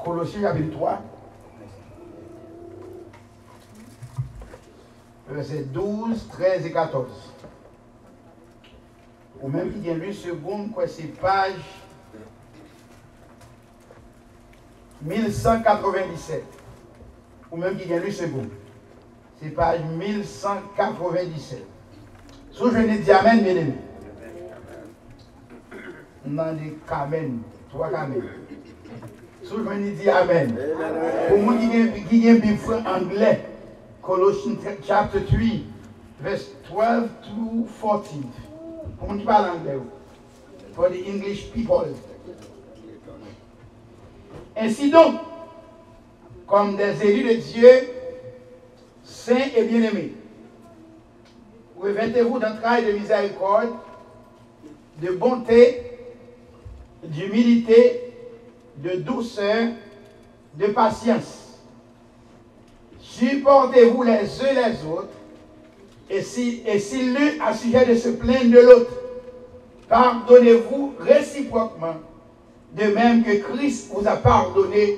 Colossiens chapitre 3. Versets 12, 13 et 14. Ou même qui vient lui seconde, quoi, c'est page 1197. Ou même qui vient lui seconde. C'est page 1197. Si je venais dire Amen, bien aimé. On a dit Amen. Trois Amen. Si je venais dire Amen. Pour moi qui vient Bible anglais, Colossians chapter 3, verse 12 to 14. Pour moi qui parle anglais. For the English people. Ainsi donc, comme des élus de Dieu, saints et bien-aimés, revêtez-vous d'entrailles de miséricorde, de bonté, d'humilité, de douceur, de patience. Supportez-vous les uns les autres, et si l'un a sujet de se plaindre de l'autre, pardonnez-vous réciproquement, de même que Christ vous a pardonné,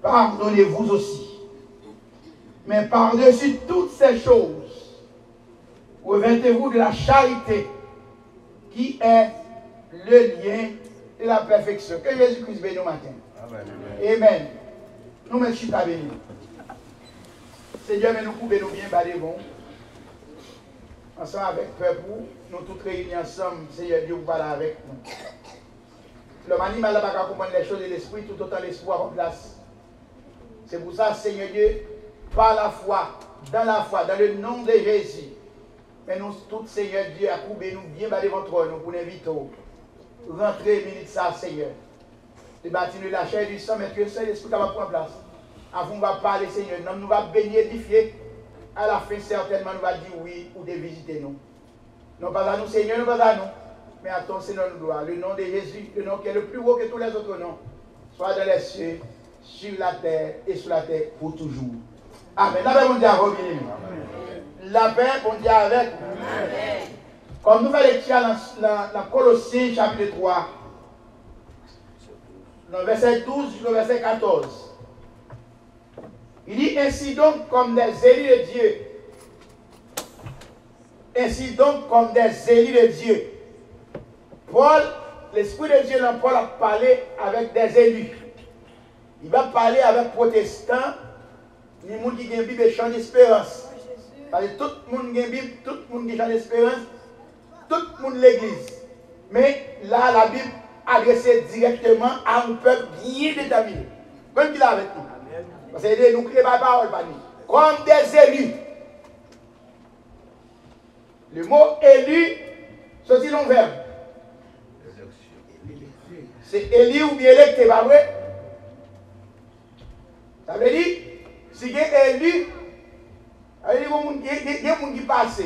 pardonnez-vous aussi. Mais par-dessus toutes ces choses, revêtez-vous de la charité, qui est le lien de la perfection. Que Jésus-Christ bénisse nous matin. Amen. Amen. Nous mettons chita béni. Seigneur, mais nous pouvons nous bien baler bon. Ensemble avec le peuple, nous tous réunis ensemble, Seigneur Dieu, vous parlez avec nous. L'homme animal n'a pas comprendre les choses de l'esprit, tout autant l'espoir en place. C'est pour ça, Seigneur Dieu, par la foi, dans le nom de Jésus, mais nous tous, Seigneur Dieu, à couper nous bien bas devant toi, nous pour inviter. Rentrer, minute ça, Seigneur. De bâtir la chair du sang, mais que le Saint-Esprit va prendre place. Avant, on va parler, Seigneur, nous va bénir, édifier. À la fin, certainement, nous va dire oui ou de visiter nous. Non pas à nous, Seigneur, non pas à nous, mais à ton Seigneur, nous doit. Le nom de Jésus, le nom qui est le plus haut que tous les autres noms, soit dans les cieux, sur la terre et sur la terre pour toujours. Amen. La paix, bon Dieu, avec vous. La paix, bon Dieu, avec vous. Amen. Comme nous faisons lecture dans Colossiens chapitre 3, dans le verset 12 jusqu'au verset 14. Il dit ainsi donc comme des élus de Dieu. Ainsi donc comme des élus de Dieu. Paul, l'Esprit de Dieu dans Paul a parlé avec des élus. Il va parler avec protestants, les gens qui ont une Bible et chant d'espérance. Parce que tout le monde a une Bible, tout le monde a chant d'espérance, tout le monde l'église. Mais là, la Bible adressée directement à un peuple bien déterminé. Comme il est avec nous. Parce que nous crions par parole, comme des élus. Le mot élu, c'est un verbe. C'est élu ou bien électé, pas vrai? Ça veut dire, si il y a élu, il y a des gens qui passent.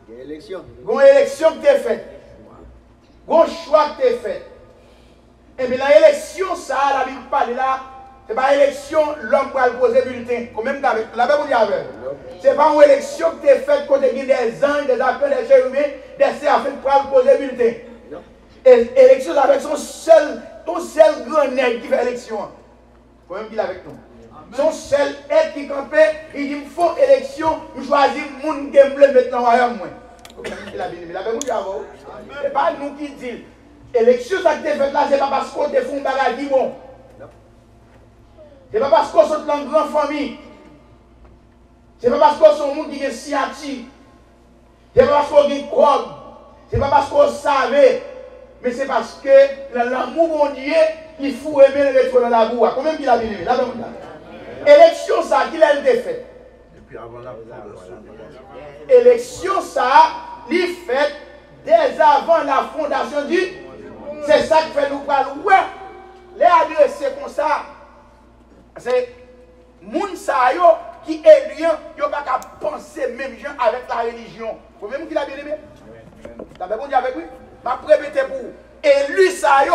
Il y a une élection. Il y a une élection qui est faite. Il y a un choix qui est fait. Et bien, l'élection, ça, la Bible parle là, ce n'est pas l'élection, l'homme va poser bulletin. Comme même avec la Bible dit avec. Ce n'est pas une élection qui est faite quand il y a des anges, des appels, des chérubins, des séraphins pour poser bulletin. Et l'élection avec son seul grand nègre qui fait l'élection. Comme même qu'il est avec nous. Son seul être qui campait, il dit il faut élection, je choisis mon game bleu maintenant royaume. La Bible dit avant. Ce n'est pas nous qui disons. L'élection, ça qui est faite là, ce n'est pas parce qu'on te fait un bagage bon. Ce n'est pas parce qu'on sont dans une grande famille. Ce n'est pas parce qu'on sont un monde qui est scientifique. Ce n'est pas parce qu'on est code. Ce n'est pas parce qu'on savait. Mais c'est parce que l'amour bon Dieu, il faut aimer le retour dans la boue. Combien il a bien aimé? Élection, ça, qu'il a été fait. Depuis avant la fondation. Élection, ça, il fait dès avant la fondation du. C'est ça qui fait nous parler. Ouais, les adresser comme ça. C'est moun sa yo qui est lié, yo pas qu'à penser même gens avec la religion. Vous même qu'il a bien aimé. La Bible dit avec lui. Ma répéter pour vous. Et lui ça yo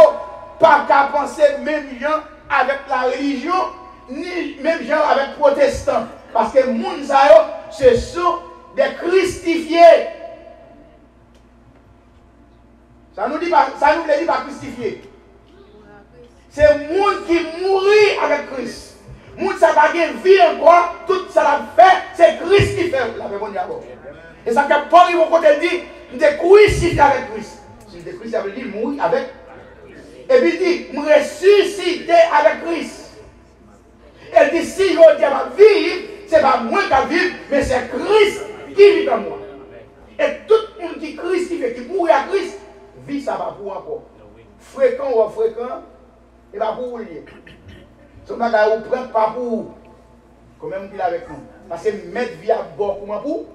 pas qu'à penser même gens avec la religion ni même gens avec protestants parce que moun sa yo ce sont des christifiés. Ça nous dit pas crucifié. C'est le monde qui mourit avec pas de vie encore, tout ça l'a fait, c'est Christ qui fait la même d'abord. Et ça que Paul, il va côté dit, nous sommes crucifiés avec Christ. Si nous sommes crucifiés avec lui, mourir avec. Et puis il dit, nous ressusciter avec Christ. Elle dit, si je dis à vivre, ce n'est pas moi qui vivre, mais c'est Christ qui vit en moi. Et tout le monde qui crucifie, qui mourit à Christ, vit ça va pour encore. Fréquent ou fréquent, il va pour vous lier. Ce bagage vous prend pas pour vous. Quand même qu'il avec nous. Parce que mettre vie à bord comment pour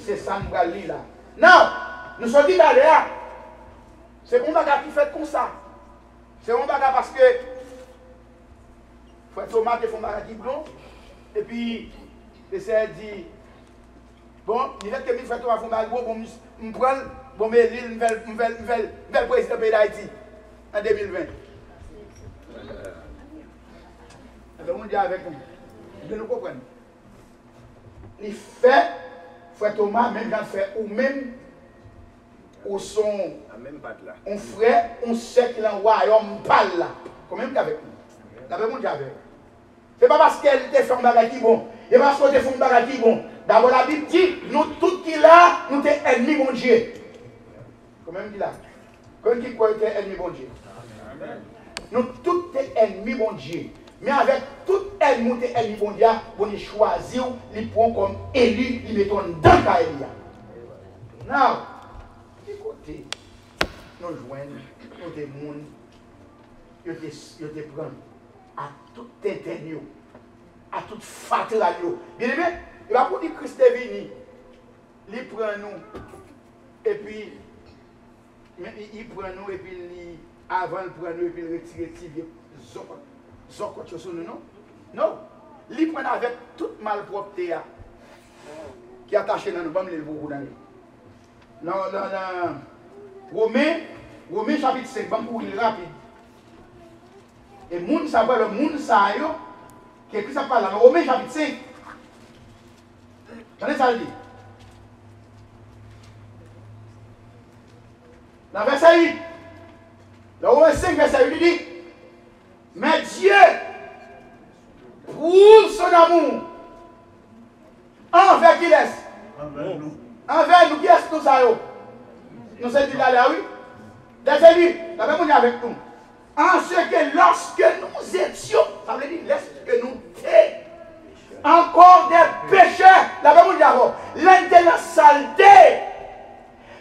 c'est ça nous va lire là. Non, nous sommes dit d'ailleurs. C'est un bagage qui fait comme ça. C'est un bagage parce que frère Thomas te font bagage qui bon. Et puis le Seigneur dit bon, il fait que frère Thomas font bagage bon, me prendre bon mais l'île me président pays d'Haïti en 2020. On dit avec nous. De nous comprendre. Il fait, frère Thomas, même quand fait, ou même, ou son, on frère, on sait qu'il en royaume parle là. Quand même qu'avec nous. D'abord, on dit avec. Ce n'est pas parce qu'elle te fait un bagage qui bon. Et parce qu'elle te fait un bagage qui bon. D'abord, la Bible dit, nous, tout qui là, nous sommes ennemis, bon Dieu. Quand même, dit là. Quand qui croit que tu es ennemi, bon Dieu. Nous, tous sommes ennemis, bon Dieu. Mais avec tout ennemi, bon Dieu, on choisir, il prend comme élu, il met dans le cas Elia. Non, écoutez, nous joignons, nous des gens, nous te prennent à tout intérieur, à tout fatal. Bien aimé, il va pour dire Christ est venu, il prend nous, et puis, il prend nous, et puis, avant, il prend nous, et puis, il retire, non. Il prend avec toute malpropreté qui est attachée dans nous, pas me beaucoup dans nous. Romains chapitre 5, je vais vous rapide. Et moun ça va le moun ça yo, qui ça parle dans Romains chapitre 5. Attendez ça le dit. Dans verset 8. Dans Romains 5 verset 8 il dit mais Dieu, pour son amour, envers qui laisse? Envers nous, qui est-ce que nous avons? Nous sommes dit d'aller, oui? D'ailleurs, lui, la même chose avec nous. En ce que lorsque nous étions, ça veut dire, lorsque nous étions encore des pécheurs, la même chose avant, l'un de la saleté,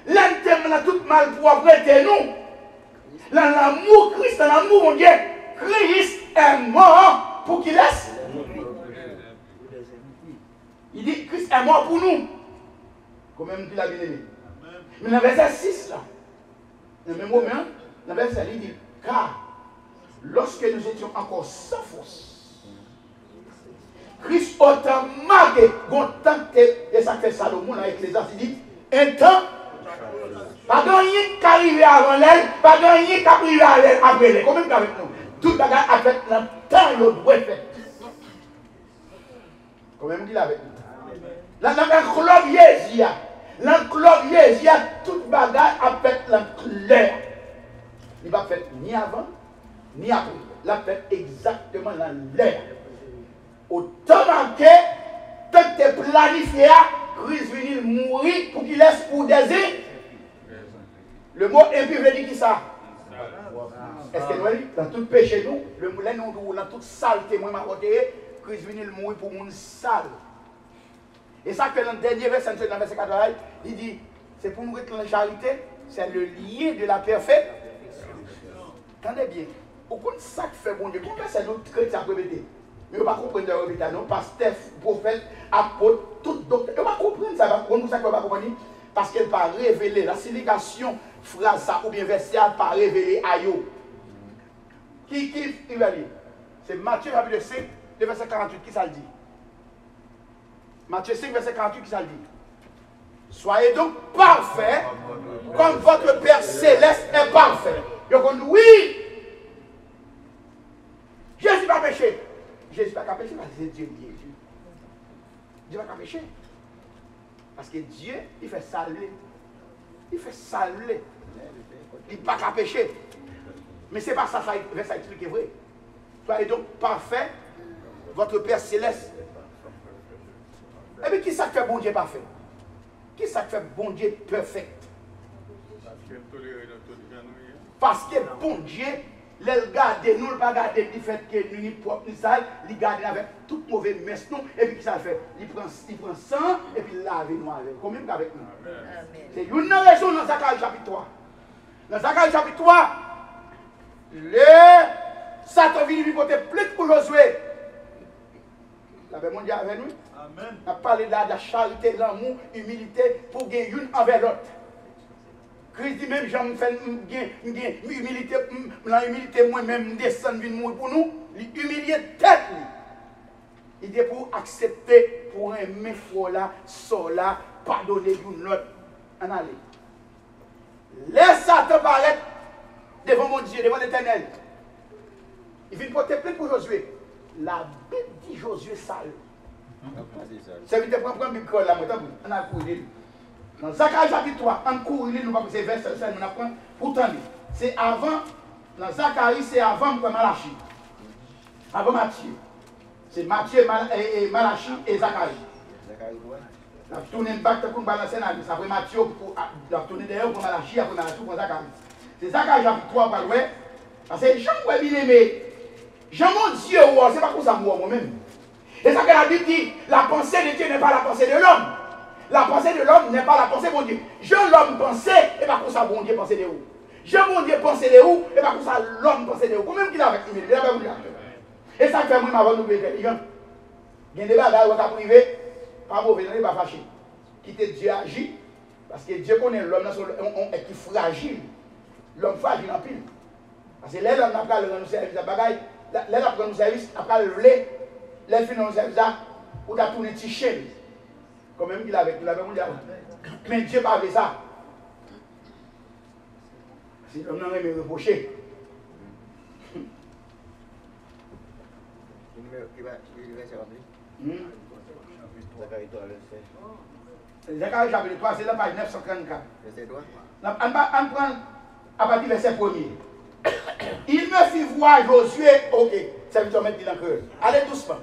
l'un de la toute malpropreté, nous, dans l'amour Christ, dans l'amour mon Dieu. Christ est mort pour qu'il laisse. Il dit Christ est mort pour nous. Comme même dit la bien-aimée. Mais dans le verset 6 là, dans le même moment, dans le verset il dit car lorsque nous étions encore sans force, Christ autant marqué, autant que ça fait Salomon avec les autres, il dit un temps. Pas de rien qui arrive avant elle, pas de rien qui arrive après elle. Comment même avec nous? Tout le monde a fait le temps le doit faire. Quand même dit avec nous. Dans le club Yézia, tout le monde a fait le clair. Il va faire ni avant, ni après. Il a fait exactement l'air. Autant manqué, tant que tu planifié, Christ vient mourir pour qu'il laisse pour désir. Le mot impur veut dire qui ça? Est-ce que nous, dans tout péché, nous, le moulin, nous, dans toute saleté, moi, ma côté, Christ vient mourir pour mon sale. Et ça, que dans le dernier verset, dans le verset 4, il dit, c'est pour nous être dans la charité, c'est le lien de la perfection. Attendez bien, aucun ça qui fait bon Dieu, comment c'est notre chrétien qui répéter? Mais on ne va pas comprendre le répéter, non, pasteur, prophète, apôtre, tout docteur. On va comprendre ça, on va comprendre. Parce qu'elle va révéler la signification phrase ça ou bien verset pas révéler à eux. Qui va lire? C'est Matthieu chapitre 5, le verset 48 qui ça le dit. Matthieu 5, verset 48 qui ça le dit. Soyez donc parfaits comme votre Père céleste est parfait. Donc oui, Jésus va pécher. Jésus va pécher parce que c'est Dieu. Dieu va pécher. Parce que Dieu, il fait saluer. Il fait saluer. Il ne va pas pécher. Mais ce n'est pas ça, ça explique vrai. Soyez donc parfait votre Père céleste. Et puis qui ça fait bon Dieu parfait? Qui ça fait bon Dieu parfait? Parce que bon Dieu, il garde nous, il ne pas garder du fait que nous sommes propres, nous sales, il garde avec toute mauvaise messe nous, et puis qui ça fait? Il prend sang, et puis il lave nous avec, comme même avec nous. C'est une raison dans Zacharie chapitre 3. Dans Zacharie chapitre 3, Satan vient lui porter plainte pour Josué. La paix mondiale avec nous. Amen. On a parlé de la charité, l'amour, l'humilité pour gagner une envers l'autre. Christ dit même, j'en fais humilité, l'humilité moi-même, descendre venir pour nous, l'humilier tête. Il dit pour accepter, pour aimer foi là, là, pardonner une autre. En aller. Laisse Satan paraître devant mon Dieu, devant l'Éternel. Il vient porter plainte pour Josué. La Bible dit Josué sale. Ça veut dire prendre un micro là, on a couru. Dans Zacharie chapitre 3, on court, nous va c'est verset 5, on apprend. Pourtant, c'est avant, dans Zacharie, c'est avant Malachie. Avant Matthieu. C'est Matthieu, Malachie et Zacharie. On a tourné une bague pour balancer la vie. Après Matthieu, on a tourné derrière pour Malachie, après Malachie pour Zacharie. C'est Zacharie chapitre 3, on va louer. Parce que Jean, bien aimé, Jean, mon Dieu, c'est pas pour ça moi-même. Et ça que la Bible dit, la pensée de Dieu n'est pas la pensée de l'homme. La pensée de l'homme n'est pas la pensée de mon Dieu. Jean l'homme pensait, et pas pour ça bon Dieu pensait de où. Jean mon Dieu pensait de où, et pas pour ça l'homme pensait de où. Comment même qu'il a avec lui, il a pas voulu. Et ça fait moi avant de nous intelligent. Il y a des bagages où on a privé, pas mauvais, on n'est pas fâché. Quitter Dieu agit, parce que Dieu connaît l'homme qui est fragile. L'homme fragile en pile. Parce que l'homme n'a pas le service de bagaille, l'homme n'a pas le service, après le lait, l'homme fait le service, ou t'as tourné petit chien. Comme même qu'il avait, mais Dieu pas fait ça. Si l'homme n'a pas reproché. Zacharie chapitre 3, c'est la page 934. On prend à partir du verset 1er. Il me fit voir Josué, ok, ça veut dire mettre dans le cœur. Allez doucement.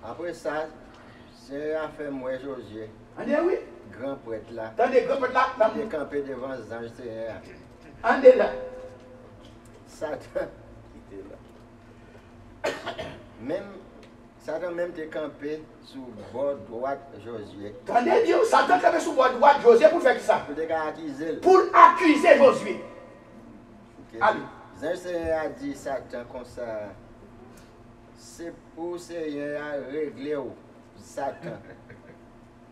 Après ça, c'est à faire moi Josué. Andé oui. Grand prêtre là. Attendez, grand prêtre là. Il est campé devant les anges Seigneur. Andé là. Satan, qui était là. Même, Satan même était campé sous le bord droit de Josué. Attendez, Dieu, Satan campé sous le bord droit de Josué pour faire ça. Pour accuser Josué. Okay. Allez. Les anges Seigneur a dit Satan comme ça. C'est pour Seigneur à régler Satan.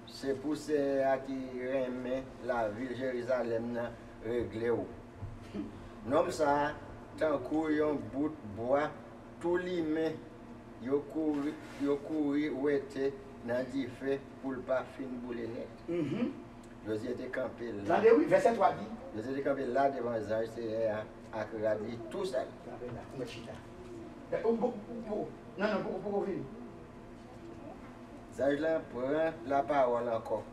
C'est pour Seigneur qui remet la ville de Jérusalem régler. Non, ça, tant qu'on bout de bois, tout les mains, yo couru ou était dans du feu pour le pas fin bouler net. Josué était campé là. Attendez, oui, verset 3 dit. Josué était campé là devant les anges Seigneur à regarder tout ça. Non, pour venir. L'ange là prend la parole encore.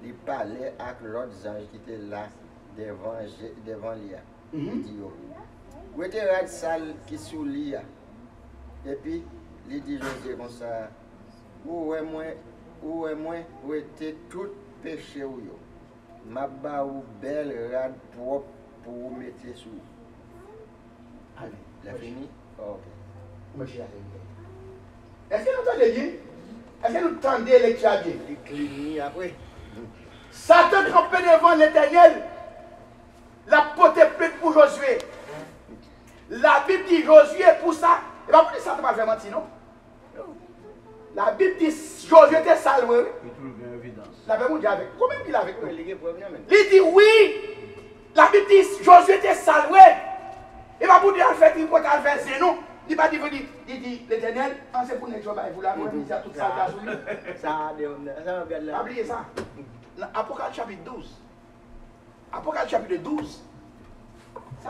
Il parlait avec l'autre ange qui était là devant lui. Il dit, où était la salle qui sous lui? Et puis, il dit Josué comme ça, où est moi, où était tout péché ou yo? Ma ba ou belle rade propre pour mettre sous. Allez. Il a fini? Ok. Est-ce que nous entendez bien? Est-ce que nous entendez les tchadiens? Il cligne après. Satan campé devant l'Éternel, la porte plainte pour Josué. La Bible dit Josué pour ça. Et pas pour dire ça, tu ne vas pas mentir, non? La Bible dit Josué était salvé. La Bible dit avec. Combien qu'il a avec nous? Il dit oui. La Bible dit Josué était salvé. Et pas pour dire en fait, il faut faire c'est non. Il va dire, il dit, l'Éternel, c'est pour nous travailler, vous l'avez mis à tout ça, ça, oubliez ça. Apocalypse chapitre 12. Apocalypse chapitre 12.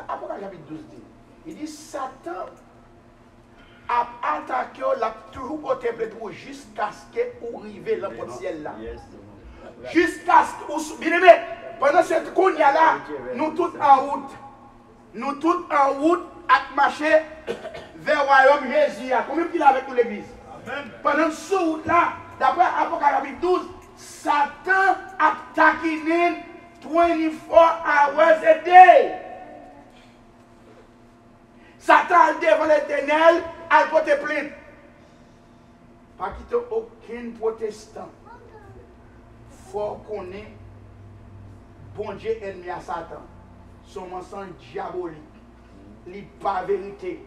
Apocalypse chapitre 12 dit, il dit, Satan a attaqué, l'a toujours porté pour jusqu'à ce qu'il arrive dans le ciel là. Jusqu'à ce que, bien aimé, pendant ce qu'on y a là, nous tous en route. Nous tous en route à marcher vers le royaume Jésus. Combien qu'il a avec nous l'église? Pendant ce route-là, d'après Apocalypse 12, Satan a taquiné 24 hours a day. Satan devant l'éternel, a porté plainte. Pas quitter aucun protestant. Faut qu'on ait bon Dieu ennemi à Satan. Son mensonge diabolique. Il pas vérité.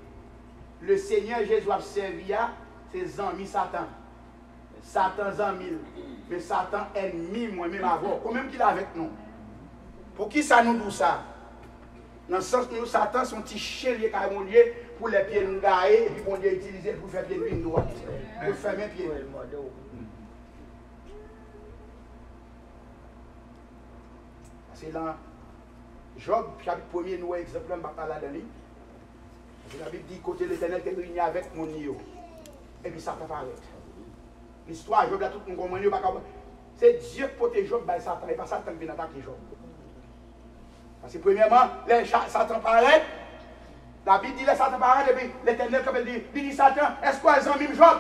Le Seigneur Jésus a servi à ses amis Satan. Satan amis. Mais Satan ennemi moi-même avant. Combien qu'il est avec nous? Pour qui ça nous dit ça? Dans le sens que nous, Satan, son petit chien lié à mon Dieu pour les pieds nous gailler et puis mon Dieu utiliser pour faire pied de droite. Pour faire mes pieds. C'est là, Job, chapitre 1er, nous avons exemple, je ne vais pas là dedans. La Bible dit, côté l'éternel, tu es réuni avec mon Dieu. Et puis Satan apparaît. L'histoire, Job, là, tout le monde comprend. C'est Dieu qui protège Job, ben Satan, et pas Satan qui vient attaquer Job. Parce que premièrement, Satan paraît, la Bible dit, Satan paraît, et puis l'éternel, comme il dit, Satan, est-ce que les amis Job?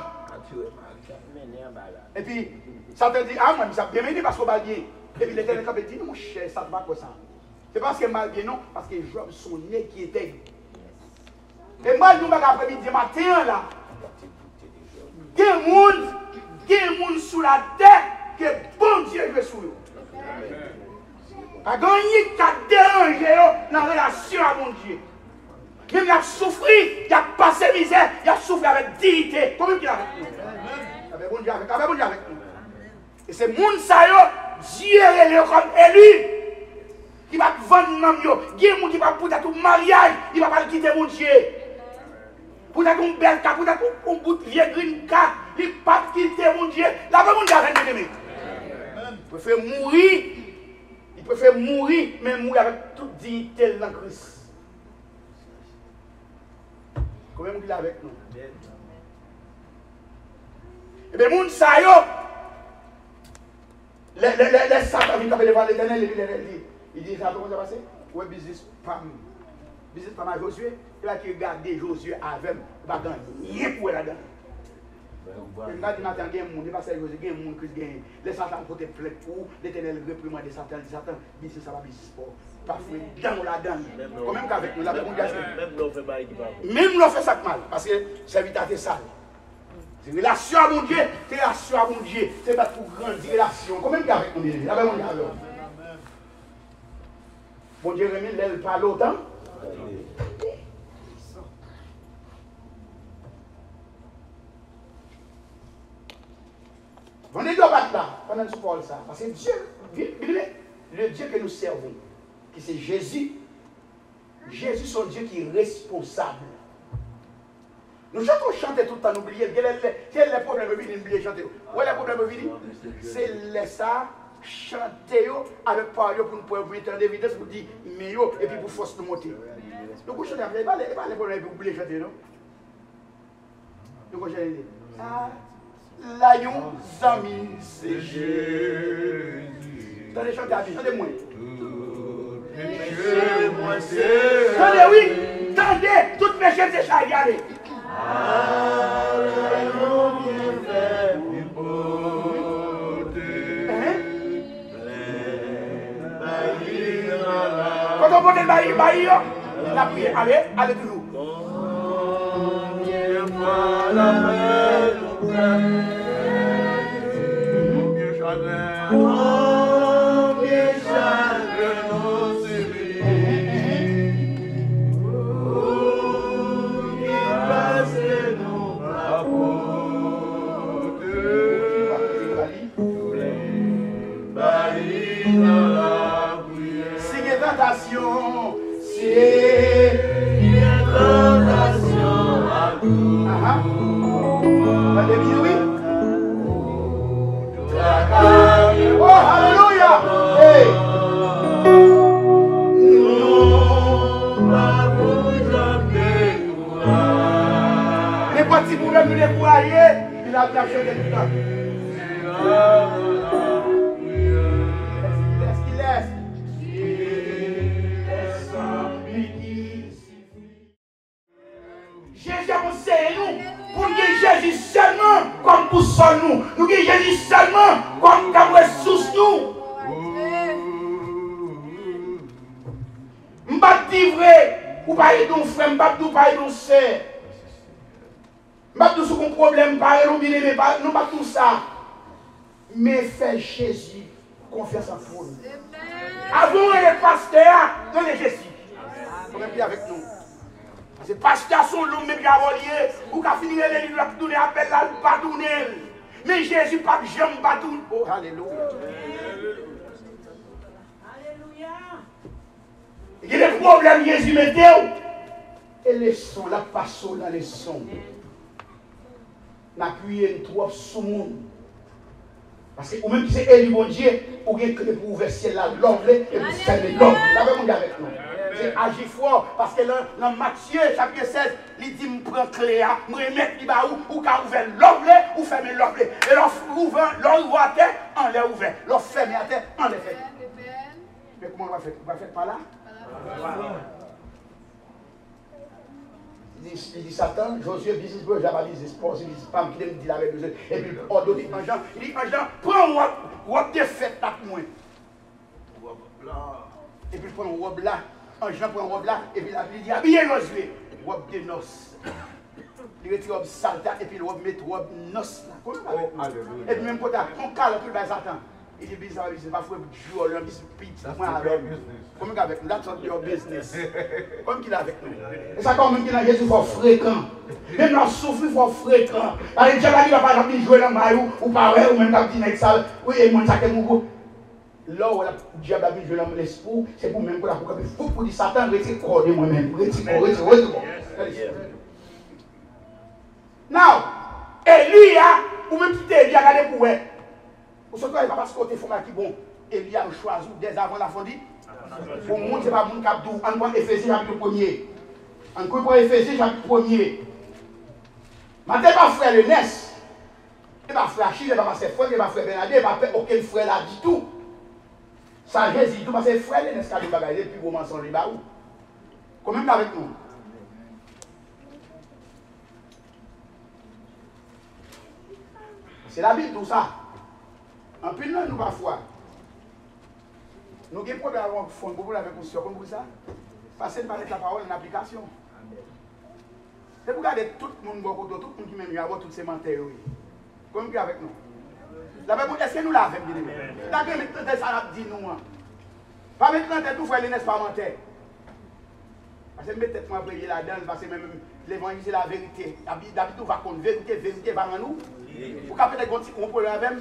Et puis, Satan dit, ah, moi, ça bien mené parce qu'on va bien. Et puis l'éternel, comme il dit, non, mon cher, ça ne va pas ça. C'est parce que mal bien, non, parce que Job, son nez qui était. Et moi, nous, après-midi, matin, là, il y a des gens sous la terre que bon Dieu veut sous eux. Pas gagner qui a dérangé dans la relation à mon Dieu. Même il a souffert, il a passé misère, il a souffert avec dignité. Comment il a avec nous? Avec bon Dieu avec nous. Et c'est moun sa yo, Dieu est comme élu. Qui va vendre nam yo. Il y a des gens qui va pour tout mariage, il va pas quitter mon Dieu. Pour ta une belle carte, pour ta un bout de vieille green carte, il ne va pas quitter mon Dieu. Là, mon Dieu avec nous. Il préfère mourir. Il préfère mourir, mais mourir avec toute dignité dans Christ. Combien il est avec nous? Et bien, moun sa yo, les Satan viennent taper devant l'éternel, il dit, ça comment ça passe? Ouais, business pas mal Josué, il va regarder Josué avec il va gagner pour là-dedans. Il va dire matin, il y a un monde, il va dire Josué, il y a un monde qui gagne. Les Satan côté plainte pour l'éternel réprimande Satan, dit Satan, business ça va business sport. Parfois, dans là-dedans. Quand même qu'avec nous, même l'on fait ça mal, parce que c'est vite à tes sales. C'est relation à mon Dieu, c'est relation à mon Dieu, c'est pas pour grandir relation. Quand même qu'avec nous, il y avait mon Dieu alors. Mon Dieu remet l'aile pas l'autant. Venez de battre là, pendant ce parle ça. Parce que Dieu, le Dieu que nous servons, qui c'est Jésus, Jésus c'est un Dieu qui est responsable. Nous chantons tout le temps, n'oubliez quel est le problème de venir oublier chanter. Où est le problème de venir? C'est laisser chanter avec parole pour nous pouvoir mettre en évidence pour dire mais et puis pour force de monter. Donc vous chantez, il n'y a pas le problème de oublier chanter, non? Donc vous chantez. La yon zami c'est Jésus. Attendez, chantez à vie, chantez-moi. Attendez, oui, attendez, toutes mes chaînes c'est ça, regardez. Quand on porte le bailli, la prière, allez toujours. Tentation, c'est une tentation à tout. Alléluia, oui. Oh, alléluia. Hey. Les petits problèmes nous décourager, il a bien fait tout ça. Est-ce qu'il laisse? Jésus a créé nous pour que Jésus seulement comme pour son nous. Nous que Jésus seulement comme ressource nous. M'pas dire vrai, ou pas ton frère, m'pas tout pas ton sœur. M'pas tout son problème, pas non bien aimé, pas non pas tout ça. Mais fais Jésus confiance en vous. Avant les pasteurs, donnez Jésus. Comme bien avec nous. Parce que pasteurs sont l'homme même qui a volé, ou qui a fini les livres, qui tourner appel là, pas tourner. Mais Jésus pas jamais pas tourner. Oh alléluia. Il y a des problèmes, Jésus mettez. Et les sons, la passe dans les sons. N'appuyez trop sur le monde. Parce que, ou même qui c'est élu, mon Dieu, ou bien que pour ouvrir ciel là, l'homme, et pour fermer l'homme. Là, vous avec nous. C'est agir fort. Parce que dans Matthieu, chapitre 16, il dit, je prends clé, je remets qui va ou qu'à ouvrir l'homme, ou fermer l'homme. Et l'ouvre à terre, on l'a ouvert. L'ouvre fermé à terre, on l'a fait. Mais comment on va faire? On va faire par là? Il dit Satan, Josué, business, je vais business, sport, il dit pas qui dit la même chose. Et puis, ordonne en Jean, il dit en Jean, prends robe de fête avec moi. Et puis, je prends robe là, en Jean prend robe là, et puis la Bible dit, habillez Josué, robe de noces. Il retire robe salta, et puis il met robe noces là. Et puis, même quand on cale, tout le monde Satan. Il dit, business, c'est pas fou, jour, l'homme, il dit, moi avec nous. Comme avec nous, that's not your business. Comme qu'il est avec nous. Et ça, comme qu'il a Jésus, il faut fréquent. Même dans le souffle, il faut fréquent. Parce que Dieu a dit, il va pas jouer dans le maillot, ou pas, ou même dans le petit sale, oui, et mon sac est mon là où Dieu a dit, jouer dans l'esprit, c'est pour même pour dire Satan, retire corps de moi-même. Retire. Now, Elia, ou même si Elia, regardez pour elle. Ou ce n'est pas parce que tu fais qui bon, Elia a choisi dès avant la fondue. Pour le monde, ce n'est pas le monde qui a dit, on prend Éphésiens chapitre 1er. On prend Éphésiens chapitre 1er. Mais ce n'est pas frère le Ness. Ce n'est pas frère Achille, ce n'est pas frère, ce n'est pas frère Bernadette, ce n'est pas aucun frère là du tout. Ça, Jésus, tout parce que frère le Ness qui a dit bagaille, puis vous mensonge, il va où? Comment avec nous? C'est la Bible tout ça. En plus, nous parfois, nous avons des problèmes avec nous, comme ça. Parce que nous mettre la parole en application. C'est pour regarder tout le monde, tout le monde qui m'a mis à voir toutes ces menteurs. Comme puis avec nous. Est-ce que nous l'avons dit? D'accord, mais ça dit nous. Pas maintenant, tout frère, n'est-ce pas menteur. Parce que peut-être moi, après, là-dedans, parce que même l'évangile, c'est la vérité. D'habitude, on va contre vérité va en nous. Pour qu'après, on peut le même.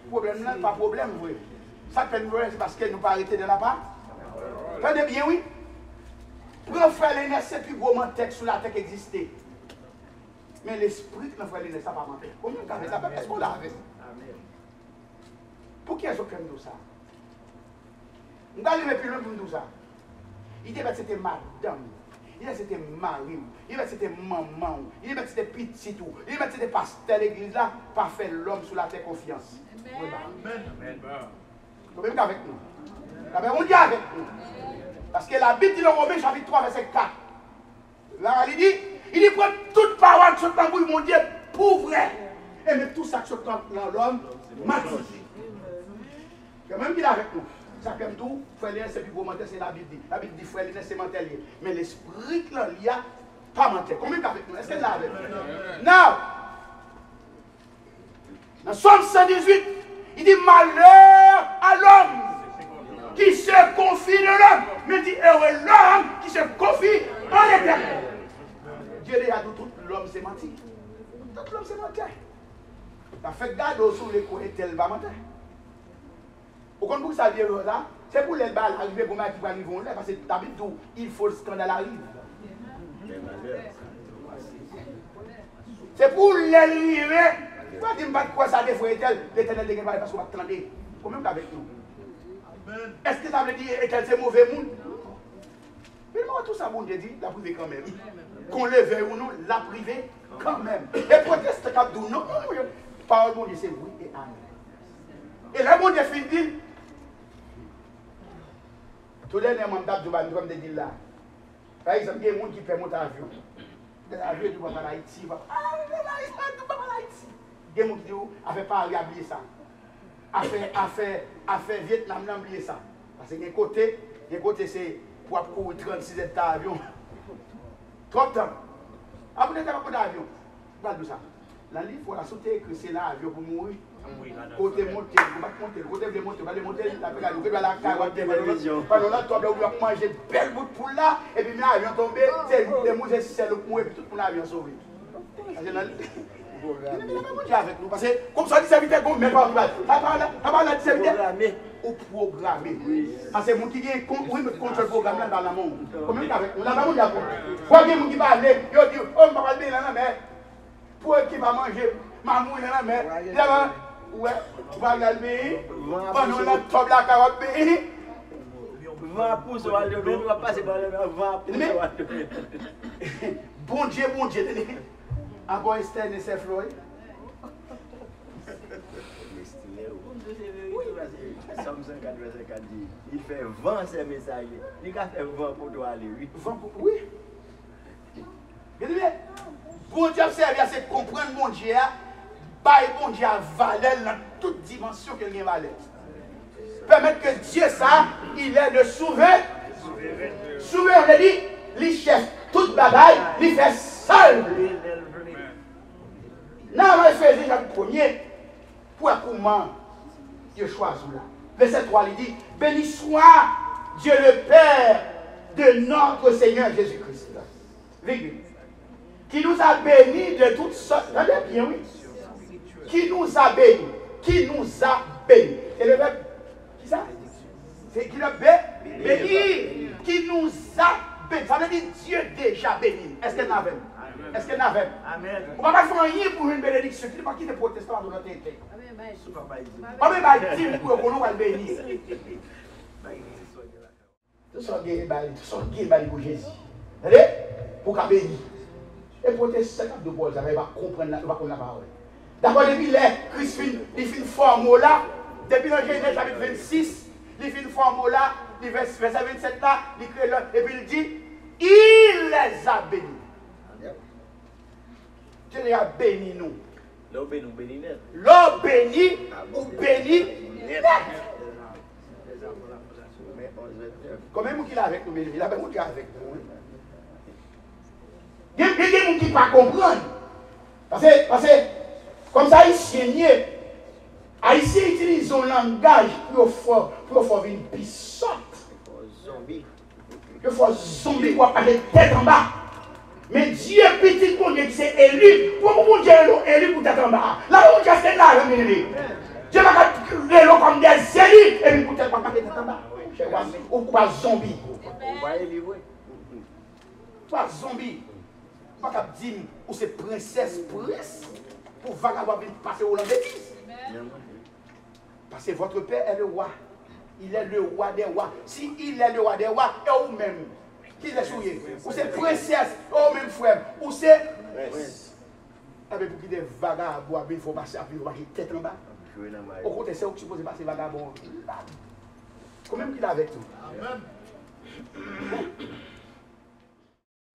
Problème là, pas problème, oui. Ça fait nous c'est parce qu'elle nous pas arrêté de la part. Tenez bien, oui. Pour faire les c'est plus gros menteur sur la terre qui existait. Mais l'esprit qui nous fait les ça pas menteur. Combien de ça? Est-ce qu'on l'a fait? Pour qui est-ce qu'on fait ça? On va aller plus loin pour nous ça. Il dit que c'était madame. Il dit que c'était mari. Il dit que c'était maman. Il dit que c'était petit. Il dit que c'était pasteur l'église là. Pas faire l'homme sur la terre confiance. Amen. Même avec nous. On dit avec nous. Parce que la Bible dit dans Romains chapitre 3, verset 4. Là, il dit prend toute parole sur le bouille, mon Dieu, pour vrai. Et met tout ça sur l'homme, matin. Même qu'il est avec nous. Ça comme tout, frère Léon, c'est plus gros menteur, c'est la Bible dit. La Bible dit frère Léon, c'est menteur. Mais l'esprit là, il y a pas menteur. Combien avec nous? Est-ce que là avec nous? Now, dans Somme 118, il dit malheur à l'homme qui se confie de l'homme. Mais il dit heureux l'homme qui se confie en l'éternel. Dieu déjà dit tout l'homme c'est menti. Tout l'homme c'est menteur. La fait garde sur les coins tel va menteur. Au compte pour ça vient là, c'est pour les balles arriver pour mettre qui va arriver là parce que d'habitude il faut le scandale arrive. C'est pour les arriver. Pas dire quoi ça des fois l'éternel n'est pas parce qu'on va attendre. Comment avec nous? Est-ce que ça veut dire que c'est mauvais monde? Mais moi tout ça bon Dieu dit la privé quand même. Qu'on le veuille ou non, la privé quand même. Et proteste cap d'où non. Parole bon Dieu c'est oui et amen. Et là bon Dieu finit. Tout les mêmes mandat de comme de dire là. Par exemple, il y a des gens qui peuvent monter en avion. L'avion du papa Haïti. Ah, papa Haïti. Il y a des gens qui disent, a fait pas oublier ça. A fait Vietnam, n'a oublié ça. Parce que les côtés c'est pour courir 36 hectares d'avion. Trop de temps. Après, vous n'avez pas d'avion. Pas de ça. Là, il faut la sauter que c'est l'avion pour mourir. Côté monter, côté monter, la carotte, pendant là, toi, vous avez mangé belle bout de poule là, et puis l'avion tombé, c'est les mouches, c'est le mouille, et puis tout le monde l'avion sauvé. Avec nous, parce que comme ça, les serviteurs ne même pas la serviteur ou programmé. Parce que les gens qui ont contrôle programme dans le monde. Comme avec nous, dans le monde, il y a quoi des gens qui parlent, ils disent, oh, je vais aller dans la mer. Pour qui va manger, maman dans la mer. Ouais, tu vas aller pendant la table la carotte pays. 20 pouces, on va le mettre, on va passer par le 20 pouces. Bon Dieu, à bon Esther et ses fleurs. Somme 54, verset 4 dit, il fait vent ces messagers. Il a fait vent pour toi aller, oui. Vent pour oui. Bien, bon Dieu servi à se comprendre mon Dieu, bail bon Dieu à valeur dans toute dimension qu'il y a valeur. Permettre que Dieu ça, il est le souverain. Souverain, on a dit, il chef toute bagaille, il fait seul. Non, mais il fait déjà le premier. Pour comment Dieu choisit là. Verset 3, il dit, béni soit Dieu le Père de notre Seigneur Jésus-Christ. Qui nous a bénis de toutes sortes. Regardez bien, oui. Qui nous a bénis. Qui nous a bénis. C'est le verbe. Qui ça? C'est qui le béni. Qui nous a bénis. Ça veut dire Dieu déjà béni. Est-ce qu'elle n'avait? Est-ce qu'elle n'avait? Amen. On ne va pas faire rien pour une bénédiction. Qui n'est pas qui est protestant dans notre tête. On ne va pas dire pour qu'on va le bénir. Tout ça est pour Jésus. Pour qu'on bénisse. Et protestant de Paul, ça va comprendre la parole. D'abord, depuis les Christ il fait une formule là. Depuis le Genèse chapitre 26, il fait une formule là. Verset 27 là, il crée l'autre. Et puis il dit, il les a bénis. Dieu les a bénis nous. L'eau béni, béni net. L'eau béni ou béni net. Combien de gens qui est avec nous? Il a beaucoup de gens avec nous. Il y a des gens qui ne peuvent pas comprendre. Parce que comme ça, Haïtien utilise un langage pour faire une pissotte. Pour faire zombie pour aller tête en bas. Mais Dieu petit pour Dieu qui s'est élu. Pourquoi Dieu est élu pour tête en bas? Là où Dieu est là, Dieu va créer comme des élus et puis pour tête en bas. Ou quoi zombie? Pas zombie. Pas dire ou c'est princesse prince pour vagabond venir passer au bêtise. Parce que votre père est le roi. Il est le roi des rois. Si il est le roi des rois, et vous-même, qui est souillé? Ou c'est princesse, ou même frère, ou c'est prince. Avec pour qui des vagabonds, il faut passer à vivre tête en bas. Au côté, c'est où tu peux passer vagabond. Quand même qu'il est avec nous.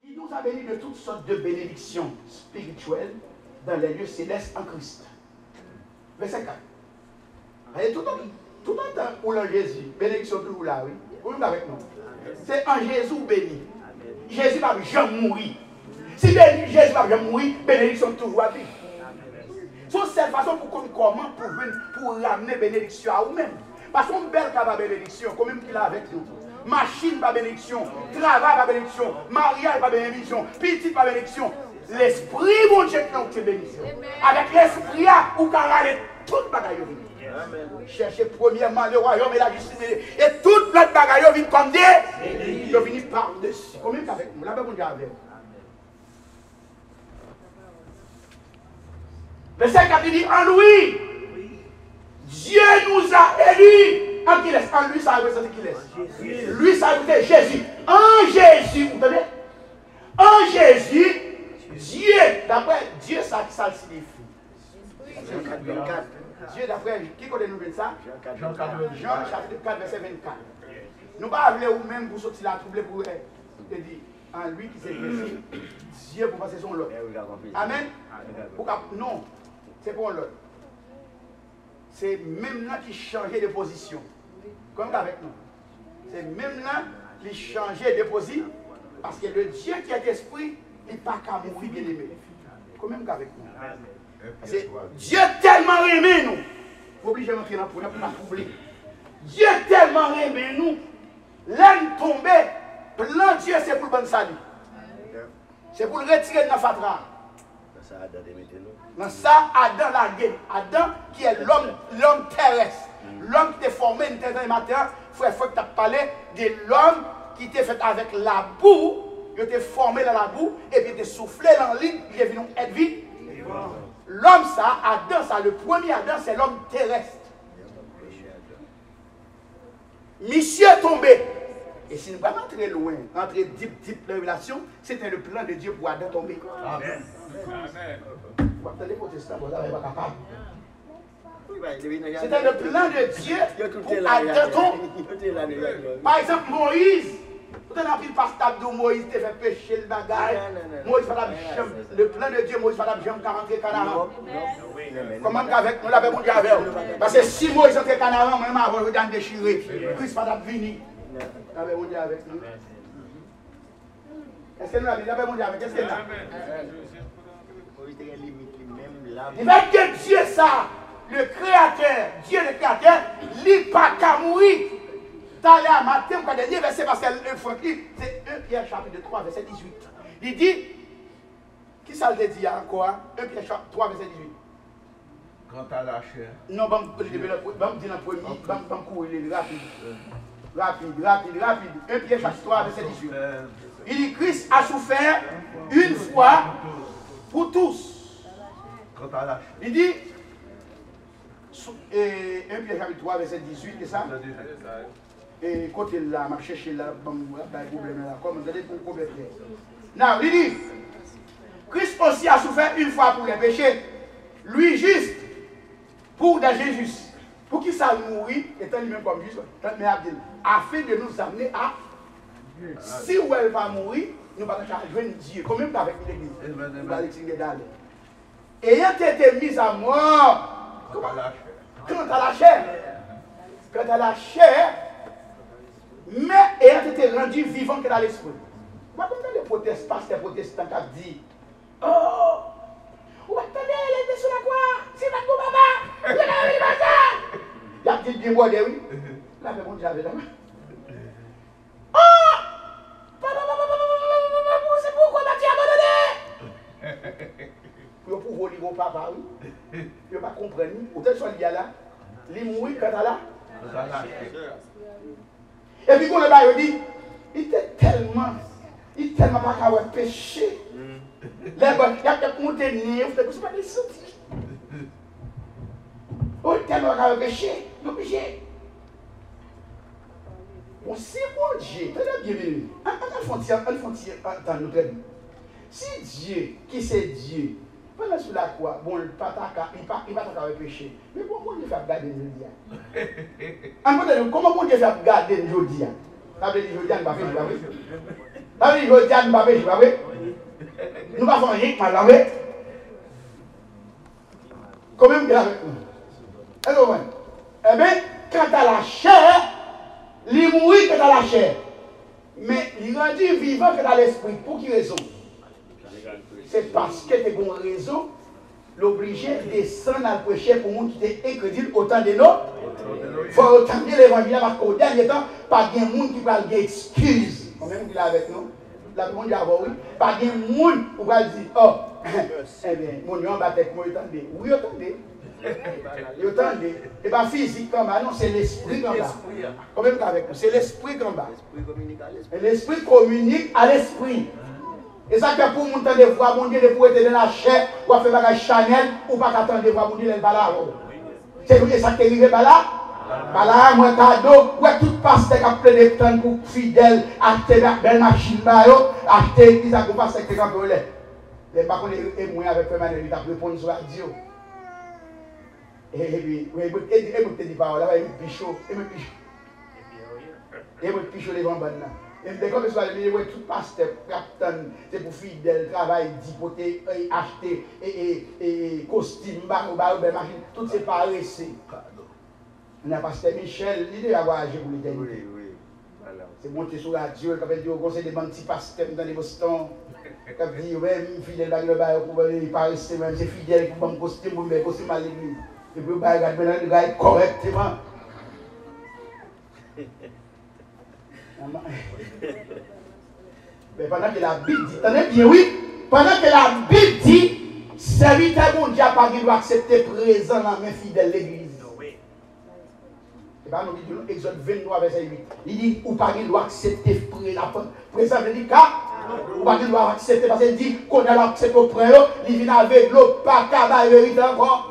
Il nous a bénis de toutes sortes de bénédictions spirituelles dans les lieux célestes en Christ. Verset 4. Et tout le temps où l'en Jésus, bénédiction toujours là, oui. Vous êtes avec nous. C'est en Jésus béni. Jésus va jamais mourir. Si Jésus va jamais mourir, bénédiction toujours à vie. C'est cette façon pour qu'on comment pour ramener bénédiction à vous-même. Parce qu'on belle cave bénédiction, comme même qu'il a avec nous. Machine pas bénédiction, travail pas bénédiction, mariage pas bénédiction, petit pas bénédiction. L'esprit, mon Dieu, qui est bénédiction. Avec l'esprit, où quand on a toute bagaille. Cherchez premièrement le royaume et la justice. Et toute notre bagaille vient comme des. Il vient par-dessus. Combien qu'avec nous? Là-bas, mon Dieu, avec. Verset 4 dit en lui, Dieu nous a élus. En qui laisse? En lui, ça a été qui laisse? Lui, ça a été Jésus. En Jésus, vous entendez? En Jésus, Dieu, d'après Dieu, ça signifie. Dieu, d'après qui connaît nous ça? Jean chapitre 4, verset 24. Nous ne pouvons pas aller ou même pour sortir la trouble pour dire en lui qui s'est blessé, Dieu pour passer son lot. Amen. Non, c'est pour l'autre. C'est même là qui changeait de position. Comme avec nous. C'est même là qui changeait de position. Parce que le Dieu qui est esprit, il n'est pas qu'à mourir bien aimé. Comme même qu'avec nous. C'est Dieu tellement aimé nous. Vous obligez de rentrer dans le pour troubler. Dieu tellement aimé nous. L'âne tombé. Plan Dieu c'est pour le bon salut. C'est pour le retirer de la fatra. Dans ça, Adam l'a gagné. Adam qui est l'homme terrestre. L'homme qui est formé une terre matin. Frère, faut que tu as parlé de l'homme qui était fait avec la boue. Il était formé dans la boue et puis il était soufflé dans l'île. Il est venu être vie. L'homme, ça, Adam, ça, le premier Adam, c'est l'homme terrestre. Monsieur est tombé. Et si nous ne pouvons pas entrer loin, entrer deep révélation, c'était le plan de Dieu pour Adam tomber. Amen. Vous attendez protestant, vous n'avez pas capable. C'était le plan de Dieu pour Adam tomber. Par exemple, Moïse. Vous avez pris le pasteur de Moïse, il fait pécher le bagage. Moïse va le plan de Dieu, Moïse va la jambe 40 Canaan. Comment avec nous, l'avons dit avec vous? Parce que si Moïse entre Canaan, même avant, vous avez déchiré. Christ va venir. L'avons dit avec nous. Est-ce que nous l'avons dit avec? Est-ce que il va que Dieu, ça, le Créateur, Dieu le Créateur, il n'est pas qu'à mourir. T'allais à matin, quand il dit verset, parce que c'est 1 Pierre chapitre 3, verset 18. Il dit, qui ça le dit encore? 1 Pierre chapitre 3, verset 18. Quant à la chair. Non, je vais dire dans le premier, je vais courir rapide. 1 Pierre chapitre 3, verset 18. Il dit, Christ a souffert une fois pour tous. Quant à la chair. Il dit, 1 Pierre chapitre 3, verset 18, c'est ça? Et côté là, je cherche là, problème là, comme vous allez pour problème. Non, il dit, Christ aussi a souffert une fois pour les péchés, lui juste, pour des Jésus, pour qu'il s'en mourir, étant lui-même comme juste, afin de nous amener à, si où elle va mourir, nous allons jouer Dieu, comme même avec l'église, nous allons l'exiger d'aller. Ayant été mis à mort, quant à la chair, mais ayant été rendu vivant que dans l'esprit. Moi, comme les protestants qui disent, oh, vous attendez, elle est sur la croix, c'est votre papa, il a dit bien moi, oui. Là, mais bon Dieu avait la main. Oh, c'est pourquoi tu as abandonné. Pour pouvoir lire au papa, oui. Il ne peut pas comprendre. Peut-être soit il y a là, il mourit quand il là. Et puis, quand le bail dit, il était tellement pas qu'à péché. Il y a quelques montées de nez, vous ne pas des sorties. Oh, tellement qu'à péché, non péché. Bon, si bon Dieu, très bienvenu, dans notre vie. Si Dieu, qui c'est Dieu, pendant sur la croix, bon, il ne va pas péché. Mais comment Dieu fait garder le dia? Comment bon Dieu fait garder le dia? Ça veut dire que Jodian ne va pas faire. Ça veut dire que Jodian ne va pas faire. Nous ne va pas faire rien, mais quand même, il est avec nous. Est-ce que vous voyez? Eh bien, quant à la chair, il mourit que dans la chair. Mais il rendu vivant que dans l'esprit. Pour quelle raison? C'est parce que tu as une raison, l'obligé de descendre dans le péché pour les gens qui étaient incrédules autant de nous. Il faut entendre l'évangile parce qu'au dernier temps, pas de monde qui va dire excuse. Même qui est avec nous. La monde dit oui. Pas de monde qui va dire oh, eh bien, mon nom va être moi, attendez. Oui, attendez. Attendez. Et pas physique comme ça, non, c'est l'esprit comme ça. Quand même avec nous, c'est l'esprit comme ça. L'esprit communique à l'esprit. Et ça que pour monter des voix, mon Dieu, pour être dans la chair, ou faire bagage Chanel, ou pas attendre des voix, mon Dieu, elle va là. C'est ça qui est arrivé par là. Par là, moi, cadeau, ouais, tout pasteur qui a plein de temps pour fidèle, acheter une belle machine, acheter, ils ont pasteur qui a plein de temps. Les parents, et moi, avec Femme, ils ont répondu sur la radio. Et puis, et me dit, parole, là, il me pichot, et me pichot. Et me pichot les bambans là. Et dès que je suis tout pasteur, c'est pour fidèle, travail, dipoter, acheter, et costume, machine, tout c'est pas réussi. On a pasteur Michel, il a voyagé pour l'éternité. Oui. Voilà. C'est monté sur la radio, quand il dit au conseil des petits pasteurs dans les Boston. Quand il dit, même fidèle, il pas rester, même c'est fidèle pour mon costume, pour mes costumes à l'église. Et puis, il va regarder correctement. Mais pendant que la Bible dit, tenez bien, oui, pendant que la Bible dit, serviteur mon Dieu n'a pas doit accepter présent dans la main fidèle de l'église. Et bien, nous disons, Exode 23, verset 8. Il dit, ou pas doit accepter présent, il dit, ou pas doit accepter, parce qu'il dit, qu'on a l'accepté au près, il vient avec l'eau, pas qu'à la vérité encore.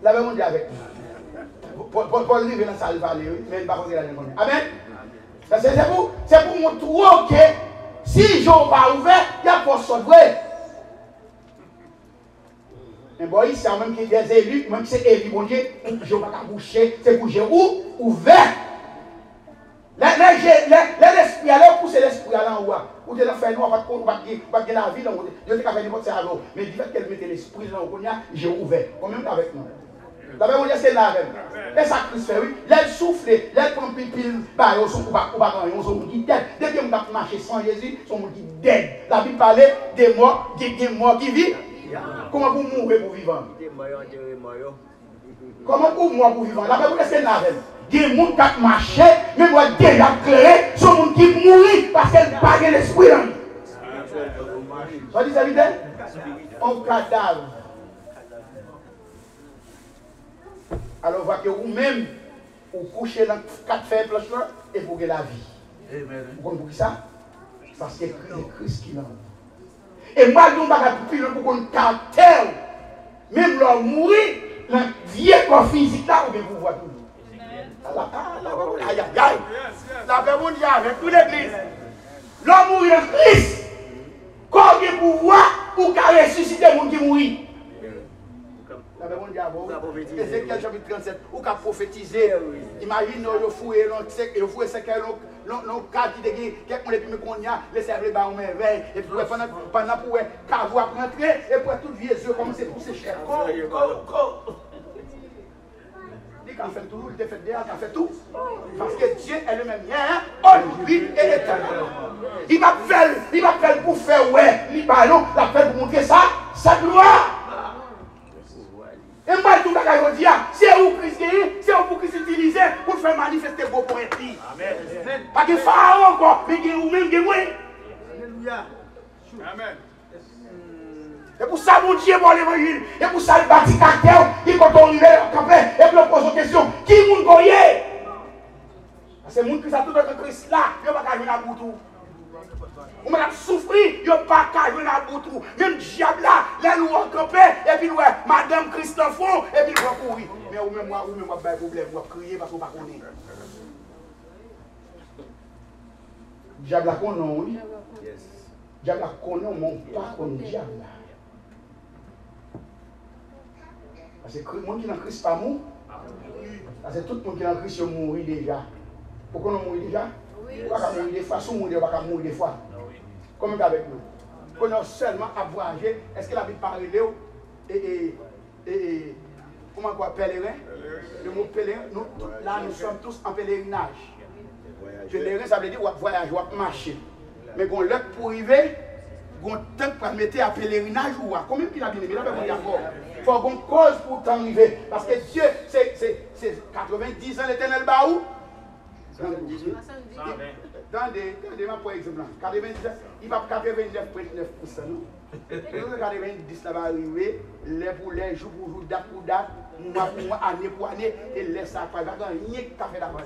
Lavez-moi avec nous. Paul arrive dans la salle, mais il ne va pas regarder. Amen. C'est pour montrer que si Jean va ouvert, il y a pour sauver. Mais bon, ici, même qu'il y a des élus, même si c'est élu, bon Dieu, Jean va pas boucher, c'est bouger où? Ouvert. L'esprit allait pousser l'esprit à l'en haut. Ou de la faire nous, on va gagner la vie, on va faire n'importe quoi. Mais du fait qu'elle mettait l'esprit là, j'ai ouvert. Combien avec nous? La Bible dit c'est là même. Et ça Christ fait, oui. L'aile souffle, l'aile prend pile, bah, on sont pas gagner, on sont qui dead. Depuis qu'on a marché sans Jésus, on sont qui dead. La Bible parlait des morts, des morts qui vivent. Comment vous mourir pour vivre? Comment pour moi pour vivre? La Bible dit c'est là même. Des gens qui marchent, mais moi déjà clair, sont des gens qui mourent parce qu'elles n'ont pas l'esprit. Ça dit ça vite? Un cadavre. Alors on voit que vous-même, vous couchez dans 4 feuilles planches et vous avez la vie. Vous comprenez pour qui ça? Parce que c'est Christ qui l'a. Et moi, je ne vais pas pour qu'on caractère, même leur mourir, la vieille corps physique là, vous voyez tout. La Bible dit avec toute l'église. L'homme mourit en Christ. Quand il pouvoir pour ressusciter les gens qui mourent. La Bible dit avec Ézéchiel chapitre 37, ou qu'a prophétisé. Imagine, vous fouillez le secret, le cas qui dit quelqu'un depuis qu'on y a, laissez les bas en merveille. Et puis pendant pour qu'avoir rentrer, et pour tout vieux yeux, comme c'est pour ses chers. Quand fait tout, il te fait bien, quand fait tout. Parce que Dieu est le même hier, aujourd'hui et éternellement. Il va faire pour faire, ouais, il va non, la faire pour montrer ça, sa gloire. Et moi, tout le monde dit, c'est où Christ est, c'est où Christ utilisé pour faire manifester vos poéties. Amen. Pas que Pharaon encore, mais ou même que moi. Alléluia. Amen. Et pour ça, mon Dieu, pour l'évangile. Et pour ça, le bâti caractère, il quand on arrive au campé, et puis on pose une question. Qui est le monde c'est le monde qui a tout dans Christ là, il n'y a pas qu'à venir à bout tout. On m'a souffert, il n'y a pas qu'à venir à bout tout. Même diable là, là nous on campé, et puis nous, Madame Christophe, et puis nous on courir. Mais ou même moi, pas de problème, on va crier parce qu'on ne va pas connaître. Diable là qu'on a, oui. Diable là qu'on a, mais on pas qu'on diable là. Parce que le monde qui est en Christ pas mort. Parce que tout le monde qui est en Christ est mort déjà. Pourquoi on mourit déjà? On va mourir des fois, si on mourit, on va mourir des fois. Comme avec nous. Quand on a seulement à voyager, est-ce que la Bible parle et comment quoi, pèlerin? Le mot pèlerin, là nous sommes tous en pèlerinage. Pèlerin, ça veut dire voyage, marcher. Mais quand l'autre pour arriver, on temps pour mettre à pèlerinage ou quoi? Combien il a bien aimé? Là, on d'accord. Il faut qu'on cause pour t'arriver. Parce que Dieu, c'est 90 ans l'éternel Baou. 78. Dans des pour exemple, 99, il va 99,9%. 90 là va arriver, les pour les, jour pour jour, date pour date, mois pour mois, année pour année, et laisse ça pas. Il va rien qui fait d'avance.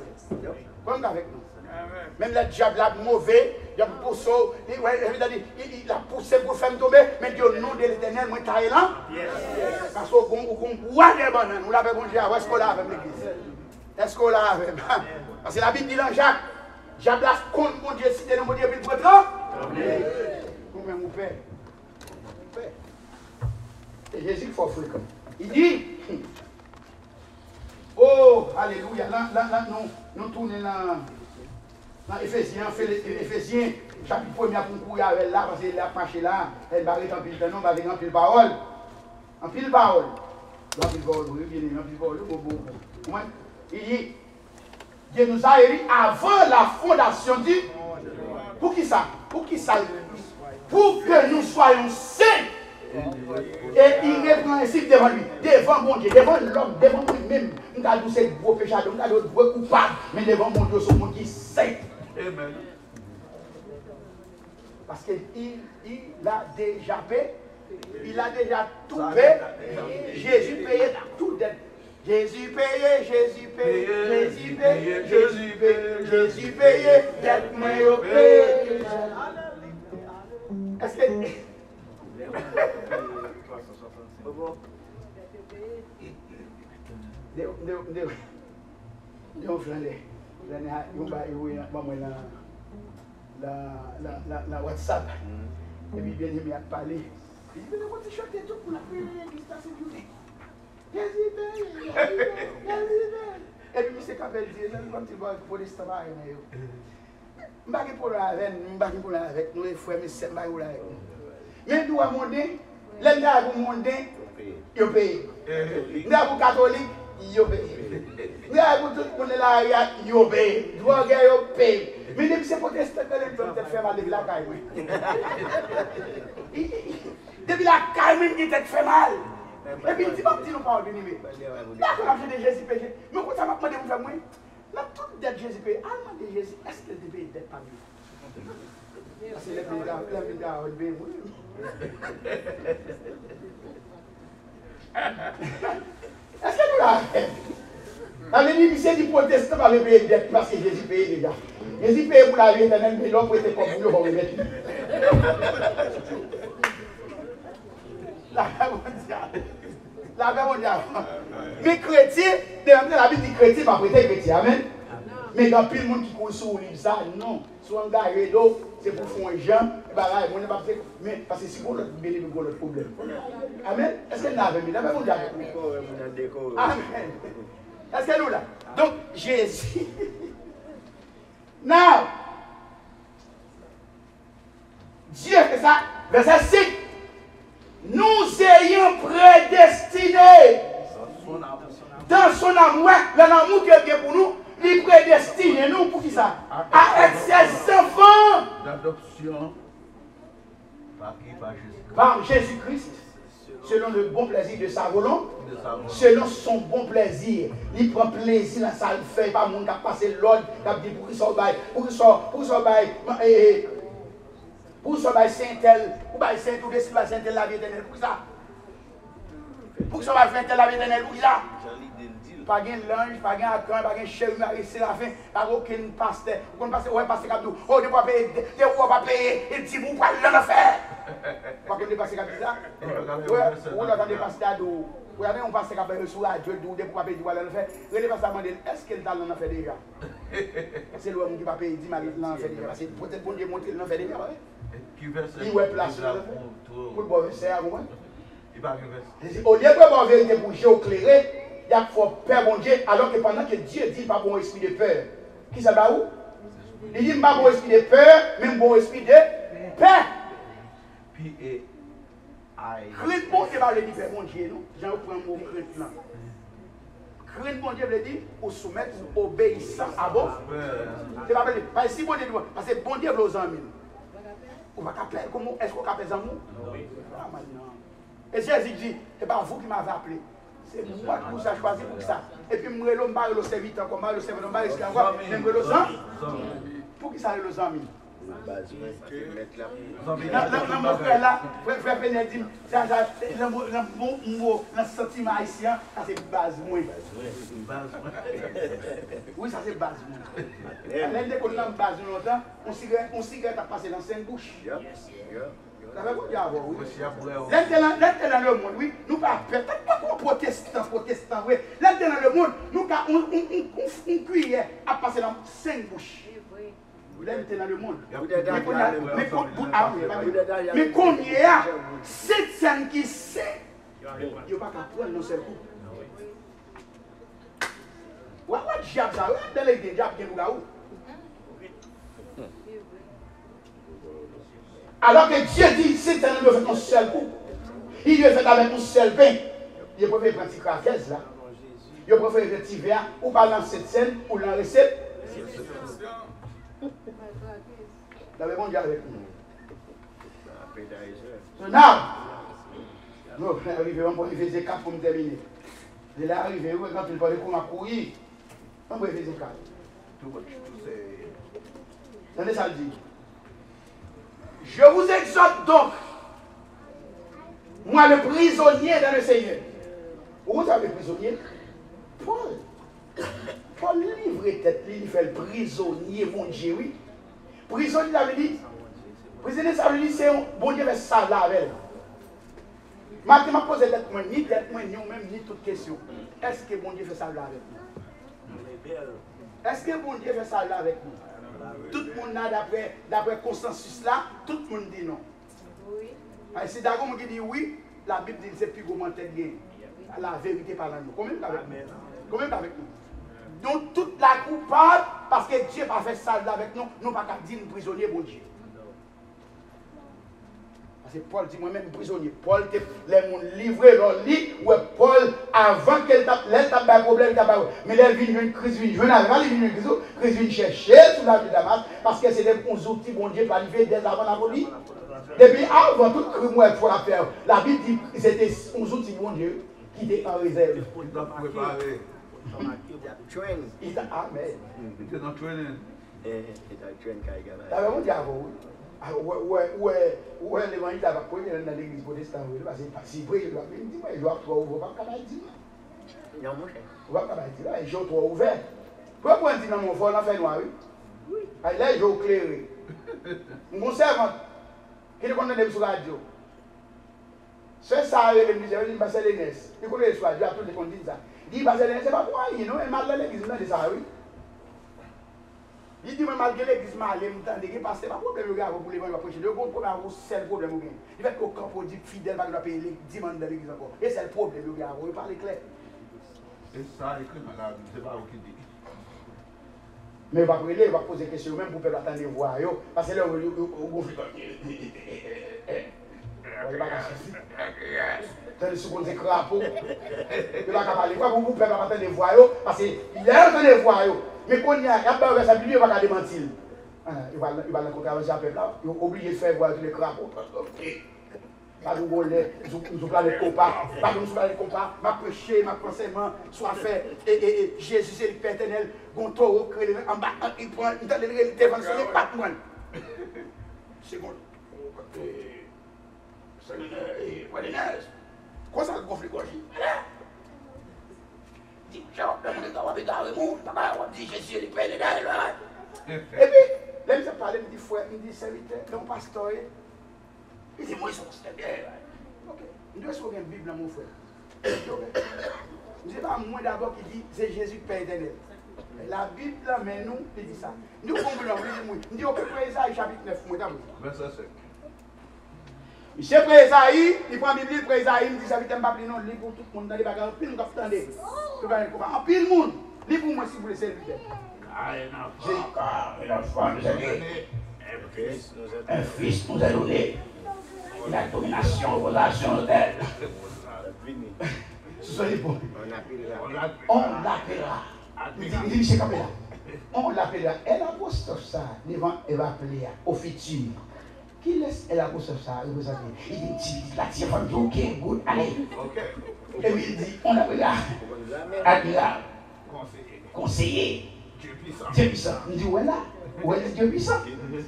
Comme avec nous. Même le diable est mauvais, il a poussé, il a poussé pour faire tomber, mais Dieu, au nom de l'éternel, moi, tu es là. Parce qu'on boit des bananes, nous l'avons dit, est-ce qu'on l'a avec l'église? Est-ce qu'on l'a avec? Parce que la Bible dit dans Jacques, diable a contre mon Dieu, si mon Dieu, il peut être là. Vous-même, vous père. Et Jésus faut fréquent. Il dit, oh, alléluia, là, nous tournons dans Éphésiens, Éphésiens, chapitre 1er, pour courir avec là, parce qu'il a marché là, elle va arrêter en pile de nom, va en pile parole. En pile parole. En pile parole, oui, bien, en pile parole, bon. Il dit, Dieu nous a élus avant la fondation du. Pour qui ça? Pour qui ça? Pour que nous soyons saints. Et il reprend ainsi devant lui, devant mon Dieu, devant l'homme, devant lui-même. Nous avons tous ces gros pécheurs, nous avons tous gros coupables, mais devant mon Dieu, c'est mon qui est saint. Amen. Parce qu'il a déjà payé, il a déjà tout payé. Jésus payait tout dette. Jésus payé, Jésus payé, Jésus payé, Jésus payé, Jésus payé, dette moi payé. Est-ce que la WhatsApp et puis bien aimé à parler. Il dit, mais comment tu chantes tout pour la prière l'église ta sécurité? Jésus payé, et puis c'est quand elle dit, comme tu vois pour les travail, je ne sais pas pour la avec nous, je ne sais pas pour la avec nous, les frères, mais c'est pas pour la avec nous. Mais nous avons demandé, les gars vous demandé, ils payent. Nous avons catholiques, ils payent. Nous avons tout le monde là, ils payent. Nous avons payé. Mais depuis ces protestants, ils peuvent peut-être faire mal depuis la caille. Depuis la caille, ils peuvent fait mal. Et puis, il dit, petit nous pas ordonné. D'accord, j'ai Jésus péché. Mais quand ça m'a demandé, vous faites moi, là, toute dette Jésus péché, allemand de Jésus, est-ce qu'elle devait être dette par lui? Parce que les médias ont levé, moi. Est-ce que nous l'avons fait? La bénédiction du protestant va payer dette parce que Jésus paye déjà. Jésus paye pour la vie éternelle, mais l'homme était comme nous, on va remettre. La paix mondiale. La paix mondiale. Mais chrétiens, la Bible dit chrétien, pas prêter chrétien. Amen. Mais il y a plus de monde qui court sur le ça, non. Soit un gars d'eau, c'est pour faire un jambes, mais parce que si vous avez un problème. Amen. Est-ce que nous l'avons mis? La paix mondiale. Amen. Est-ce que nous là? Donc, Jésus. Now, Dieu fait ça, verset 6. Nous ayons prédestinés dans son amour, l'amour qu'il y a pour nous, il prédestine nous pour qui ça? À être ses enfants d'adoption par Jésus-Christ, selon le bon plaisir de sa volonté, selon son bon plaisir. Il prend plaisir dans sa fait, pas mon qui a passé l'ordre, qui a dit pour qu'il soit bail, pour qu'il soit bail Saint-Tel, pour bail Saint ou décide Saint-Tel la vie éternelle, pour ça. Pour qu'il soit bail Saint-Tel la vie éternelle, pour ça. Pas de l'ange, pas de accueil, pas de chef, Marie Séraphin, pas aucun pasteur. Vous connaissez, ouais, pasteur Kabdou, oh, ne pas payer, pas payer, et dit, vous parlez de l'enfer. Pas que vous passez Kabdou ça? Ouais, vous l'entendez pasteur Kabdou. Vous avez un pasteur Kabdou sur la Dieu, vous ne pouvez pas payer, vous allez le faire. Vous allez passer à demander, est-ce qu'il t'a l'enfer déjà? C'est l'homme qui va payer, dit, Marie, l'enfer déjà. Parce que peut-être bon Dieu montrer l'enfer déjà, il ouais place pour le bon verset à moi. Au lieu de bon vérité pour géoclairer, il y a faut peur mon Dieu, alors que pendant que Dieu dit pas bon esprit de peur, qui ça va où? Il dit pas bon esprit de peur, mais bon esprit de paix. Crainte bon Dieu va le dire mon Dieu, non? J'en prends mon crainte là. Crainte bon Dieu veut dire pour soumettre, obéissant à bon. C'est pas vrai. Parce que si bon Dieu, parce que bon Dieu veut aux amis. On va appeler comment est-ce qu'on appelle amour? Ah maintenant. Et Jésus dit, c'est pas vous qui m'avez appelé. C'est moi qui vous ai choisi pour ça. Et puis, moi, je le serviteur, comme le serviteur, je suis encore, même le sang. Pour qui ça le sang? Mon frère là, frère Bénédine, le sentiment haïtien, ça c'est base moins. Oui, ça c'est base moins. Dès qu'on a une base longtemps, on cigarette a passé dans 5 bouches. Ça va vous dire avant, oui. Là, dans le monde, oui, nous pas peut-être pas comme protestants, oui. Là, dans le monde, nous avons une cuillère à passer dans 5 bouches. Là, dans le monde. Mais qu'on y a, c'est qui sait Il n'y a pas qu'à prendre dans seul coup. Ouais, diable ça, dans les diables qui nous où. Alors que Dieu dit, si tu as fait un seul coup, il le fait avec un seul pain. Il préfère prendre une craquaise là. Il préfère un petit verre, ou pas dans cette scène, ou dans la recette. Là, bon Dieu avec nous. Un arbre. Non, je suis arrivé, on peut faire 4 pour me terminer. Je suis arrivé, quand il parlait pour courir, on peut faire 4. Attendez ça le dit. Je vous exhorte donc, moi le prisonnier dans le Seigneur. Où vous avez le prisonnier? Paul. Paul livre tête, il fait le prisonnier, mon Dieu, oui. Prisonnier, ça veut dire, prisonnier, ça veut dire, c'est un bon Dieu, mais ça là avec. Maintenant, je me pose tête, ni tête, ni même, ni toute question. Est-ce que bon Dieu fait ça là avec nous? Est-ce que bon Dieu fait ça là avec nous? Tout le monde, d'après consensus là, tout le monde dit non. Oui. Si d'accord qui dit oui, la Bible dit que c'est plus commentaire bien. La vérité par nous. Combien avec nous? Combien avec nous? Donc toute la coupable, parce que Dieu n'a pas fait ça avec nous, nous pas qu'à dire prisonnier bon Dieu. Parce que Paul dit moi-même prisonnier. Paul, les gens livrés leur lit, où Paul, avant qu'elle tape un problème, mais elle vient une crise, elle vient une crise, chercher sous la vie de Damas, parce que c'est des outils, bon Dieu, planifiés dès avant la folie. Depuis avant tout crime, il faut la faire. La Bible dit que c'était des outils, bon Dieu, qui étaient en réserve. Il t'a préparé. Il t'a amen. Il était dans le training. Il t'a training. T'avais mon diable, oui. Ouais, l'évangile va prendre dans l'église protestante, parce que si vous voyez, il dit, je dois ouvrir, pas qu'à dire. Non, mon cher. On va pas dire, les jours trop ouverts. Pourquoi on dit dans mon fort, on a fait noir, oui? Les jours éclairés. Mon servant, qui est condamné sur la radio, c'est ça, les misères, il dit, Barcelonais. Il connaît le soir, Dieu a tout le monde dit ça. Il dit, Barcelonais, c'est pas pour rien, non? Il m'a dit l'église, il dit ça, oui. Il dit, malgré l'église, il dit, parce que c'est pas un problème pour les gens qui prêcher. Le gros problème, c'est le problème. Il fait qu'au camp, il dit, fidèle, il va payer les 10 mandats de l'église encore. Et c'est le problème, il parle clair. Et ça, écrit dans la Bible, c'est pas ce qu'il dit. Mais il va brûler, il va poser des questions, même pour ne pas attendre voir. Parce que là, il gonfle. Il va cacher. Tandis que vous avez des crapauds. Il va parler. Pourquoi vous ne pouvez pas attendre voir? Parce qu'il a entendu voir. Mais quand il y a un sa Bible, il va démentir. Il va rencontrer un peuple là. Il est obligé de faire voir tous les crapauds. Pas de voler, nous parlons de compas, pas de nous parler de compas, ma prêcher, ma enseignement, soit fait, et Jésus c'est le Père éternel, gon taureau créé en bas, il prend, il donne les réalités, il ne pas de moi. Second, quoi ça conflit quoi? Dis, Jésus est le Père éternel. Et puis, là, il me parle, il me dit frère, il me dit serviteur, non pasteur. Il dit, moi, ils sont bien. Ok. Il doit se faire une Bible dans mon frère. Je ne sais pas, moi d'abord qui dit, c'est Jésus Père éternel. La Bible, là, mais nous, il dit ça. Nous, comprenons, il dit, ok, Isaïe, chapitre 9, moi d'abord. Verset 5. Monsieur Isaïe, il prend la Bible, Isaïe, il dit, ça veut dire, non, il pour tout le monde dans les bagages, pile, nous attendez. En pile, monde, il pour moi, si vous voulez servir. Un fils nous a donné. La domination, relation d'elle. Ce sont les bons. On l'appellera. Il dit, monsieur Capella. On l'appellera. Elle apostrophe ça devant Eva Pléa, au futur. Qui laisse elle apostrophe ça? Il dit, la tire femme, ok, good, allez. Et puis il dit, on l'appellera. Admirable. Conseiller. Dieu puissant. Il dit, ouais là. Ouais, Dieu puissant.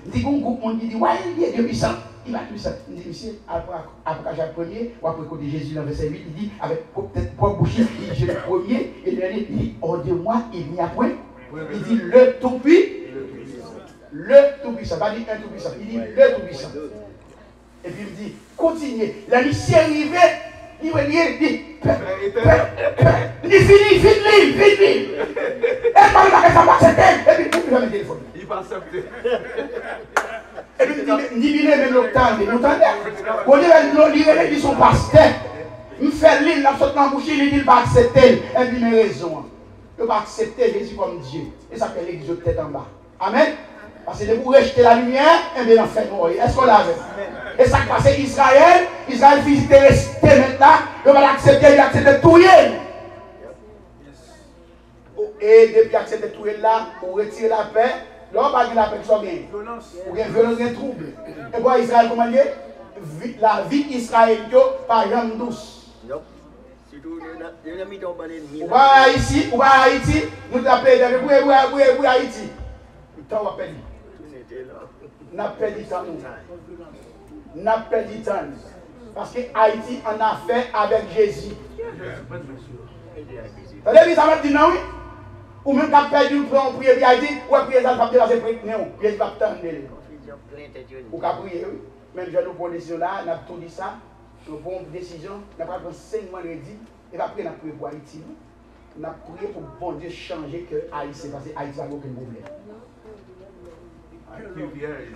Il dit, on groupe, on dit, ouais, il est Dieu puissant. Il va puissant. Il dit, monsieur, après Jacques 1er, ou après côté Jésus dans verset 8, il dit, avec peut-être propre bouche, il dit, je le premier, et le dernier, il dit, hors de moi, il n'y a point. Il dit, le tout-puissant. Le tout-puissant, pas dit un tout-puissant, il dit, le tout-puissant. Et puis il dit, continuez. La mission est arrivée, il va dire, il dit, il fini. Et parle avec sa boîte, et puis, il va me téléphoner. Il va accepter. Et puis, il dit, même l'octave, vous entendez? Quand il dit son pasteur, il fait l'île, la saute dans la bouche, il dit pas accepter. Et puis, il a raison. Il ne pas accepter Jésus comme Dieu. Et ça fait l'église de tête en bas. Amen. Parce que vous rejetez la lumière, et bien l'enfer mourir. Est-ce qu'on l'a vu? Et ça qui passe Israël, Israël physique est resté maintenant, il va l'accepter, il accepte tout. Et depuis accepter tout là, pour retirer la paix, là on va dire la paix qui soit bien. Ou bien violence, bien trouble. Et pour Israël, comment dire? La vie d'Israël, par exemple douce. Ou va ici, nous t'appelons, où Haïti? Temps va perdre. N'a perdu temps. N'a perdu temps. Parce que Haïti en a fait avec Jésus. Vous avez vu ça va dire non, oui? Ou même quand perdu pour prier pour Haïti, ou prier ça va dire c'est prier non, prier va attendre. Ou qu'à prier, oui. Même je nous prends une décision là, on a tout dit ça. Nous prenons une décision, on a pris 5 mois lundi, et après on a prié pour Haïti. On a prié pour bon Dieu changer que Haïti, parce que Haïti n'a aucun problème.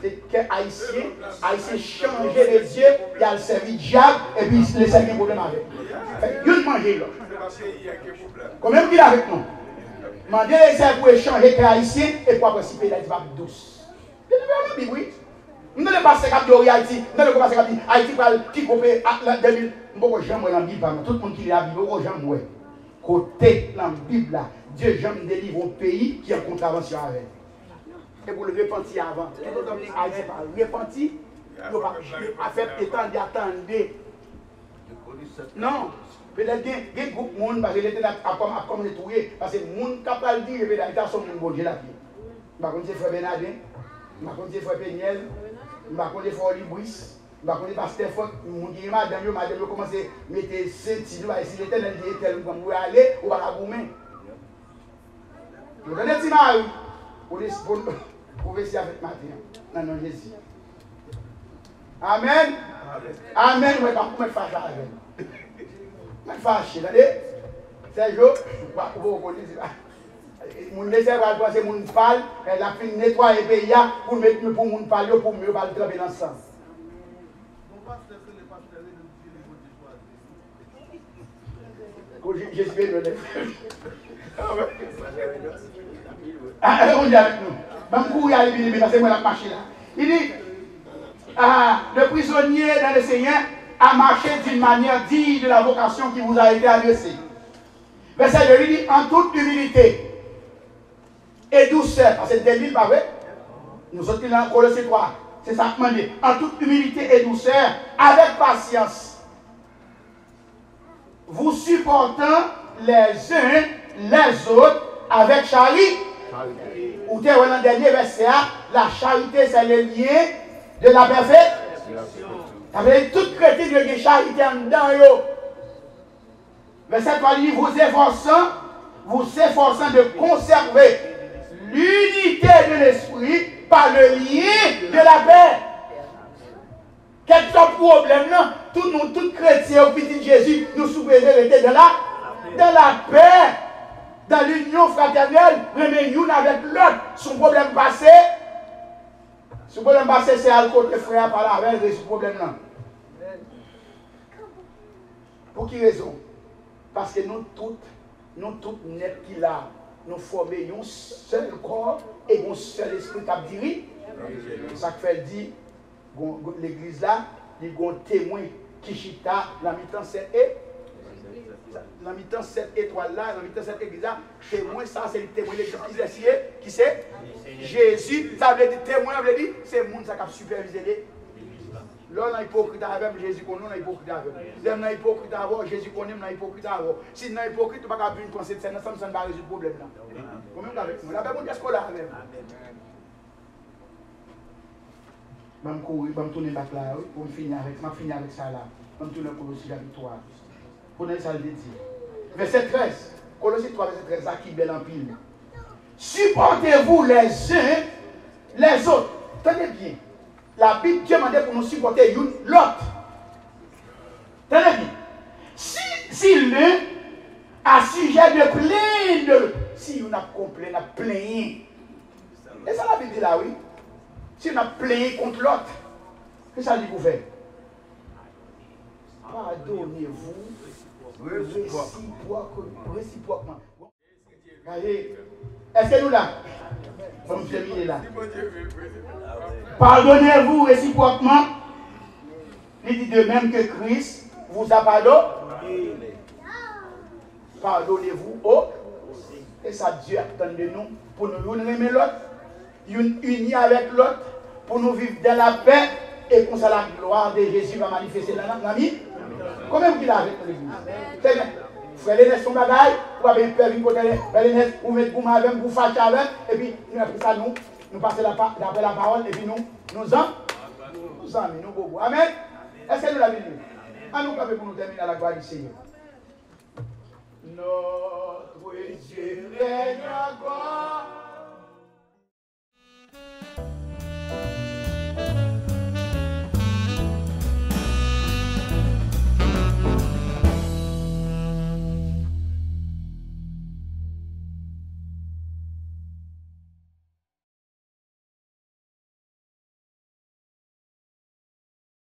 C'est que Haïtien changer les yeux, il a le servi diable et puis il a un problème avec. Il a mangé là. Combien qu'il a avec nous? Mandez les servis pour échanger que Haïtien et pour participer à la douce. C'est vraiment bien, oui. Nous ne passons pas de Haïti, nous ne passons pas de Haïti qui coupe à 2000. Je ne sais pas dans la Bible, tout le monde qui lit la Bible, je ne sais pas. Côté dans la Bible, Dieu jamais délivre un pays qui a une contravention avec. Et pour le repentir avant. Haïti pas repenti, il n'y a pas fait étendre, attendre. Non. Peut-être qu'il y a un groupe de monde, parce que l'été a comme nettoyé, parce que les gens qui disent que l'État sont bon Dieu la vie. Je ne sais pas si c'est Frère Benadin, je ne sais pas si c'est Frère Péniel, je ne sais pas si c'est Frère Olibris, je ne sais pas si c'est Pasteur Foc, les gens madame commencent à mettre des centimes, si l'Éternel dit tel, vous allez aller, ou va la goumer. Vous connaissez ça, pour essayer avec matin. Non, non, Jésus. Amen. Amen. Je ne vais pas me fâcher avec. Je vais me fâcher. C'est jour, vous connaissez ça. Mon désert va penser que mon parle, elle a fait nettoyer le pays pour mettre pour mon parler pour mieux pas le tremper dans le sang. J'espère le on dit avec nous. Même courir à l'église, c'est moi la marche là. Il dit, le prisonnier dans le Seigneur a marché d'une manière digne de la vocation qui vous a été adressée. Verset 2, il dit, en toute humilité et douceur, parce que c'est des pas vrai. Nous sommes dans Colossiens 3, c'est ça que je dis. En toute humilité et douceur, avec patience, vous supportant les uns les autres avec charité. Ou dans le dernier verset, la charité c'est le lien de la perfection. Avec toute chrétien qui a charité en dedans. Verset 3 dit, vous efforçant de conserver l'unité de l'esprit par le lien de la paix. Quel que soit le problème, tous chrétiens au petit Jésus, nous souhaitons rester dans la paix, dans l'union fraternelle, remettre l'une avec l'autre. Son problème passé, c'est à côté frère par la veille de ce problème-là. Pour quelle raison? Parce que nous tous net qui là, nous formons un seul corps et un seul esprit qui dirige. Ça fait dire, l'église là, il y a un témoin qui chita la mi-temps cette étoile là, la mi-temps cette église là, témoin, ça c'est le témoin de l'église qui c'est Jésus, ça veut dire témoin, veut dire c'est le monde qui a supervisé. Là, on a hypocrite avec Jésus qu'on a hypocrite avec. Là, on a hypocrite avec Jésus qu'on a hypocrite avec. Si on a hypocrite, on ne peut pas avoir une pensée de ça, ça ne va pas résoudre le problème là. Vous-même avec nous. La Bible dit qu'on l'a avec. Je vais courir, je vais tourner back là, pour finir avec ça là. Je vais tourner Colossiens la victoire. Pour nous, ça le dit. Verset 13. Colossiens 3, verset 13, ça qui est bel en pile. Supportez-vous les uns les autres. Tenez bien. La Bible demande pour nous supporter l'autre. Tenez bien. Si l'un a sujet de plaindre, si on a complet, on a plaigné. Et ça la Bible dit là, oui. Si on a plaigné contre l'autre, qu'est-ce que ça dit pour faire? Pardonnez-vous Réciproquement. Est-ce que nous là? Comme terminer là. Pardonnez-vous réciproquement. Il dit de même que Christ vous a pardonné. Pardonnez-vous au. Et ça, Dieu attend de nous pour nous aimer l'autre, unis avec l'autre, pour nous vivre dans la paix et comme ça la gloire de Jésus va manifester dans notre vie. Comment qu'il a avec l'église? C'est bien. Frère Lénès, son bagaille, ou avec Père Vincote, Frère Lénès, ou mettre pour moi avec, vous fâcher avec, et puis nous après ça, nous passer la parole, et puis nous amis, nous beaucoup. Amen. Est-ce que nous l'avons vu? À nous pour nous terminer à la gloire du Seigneur. Notre Dieu règne encore.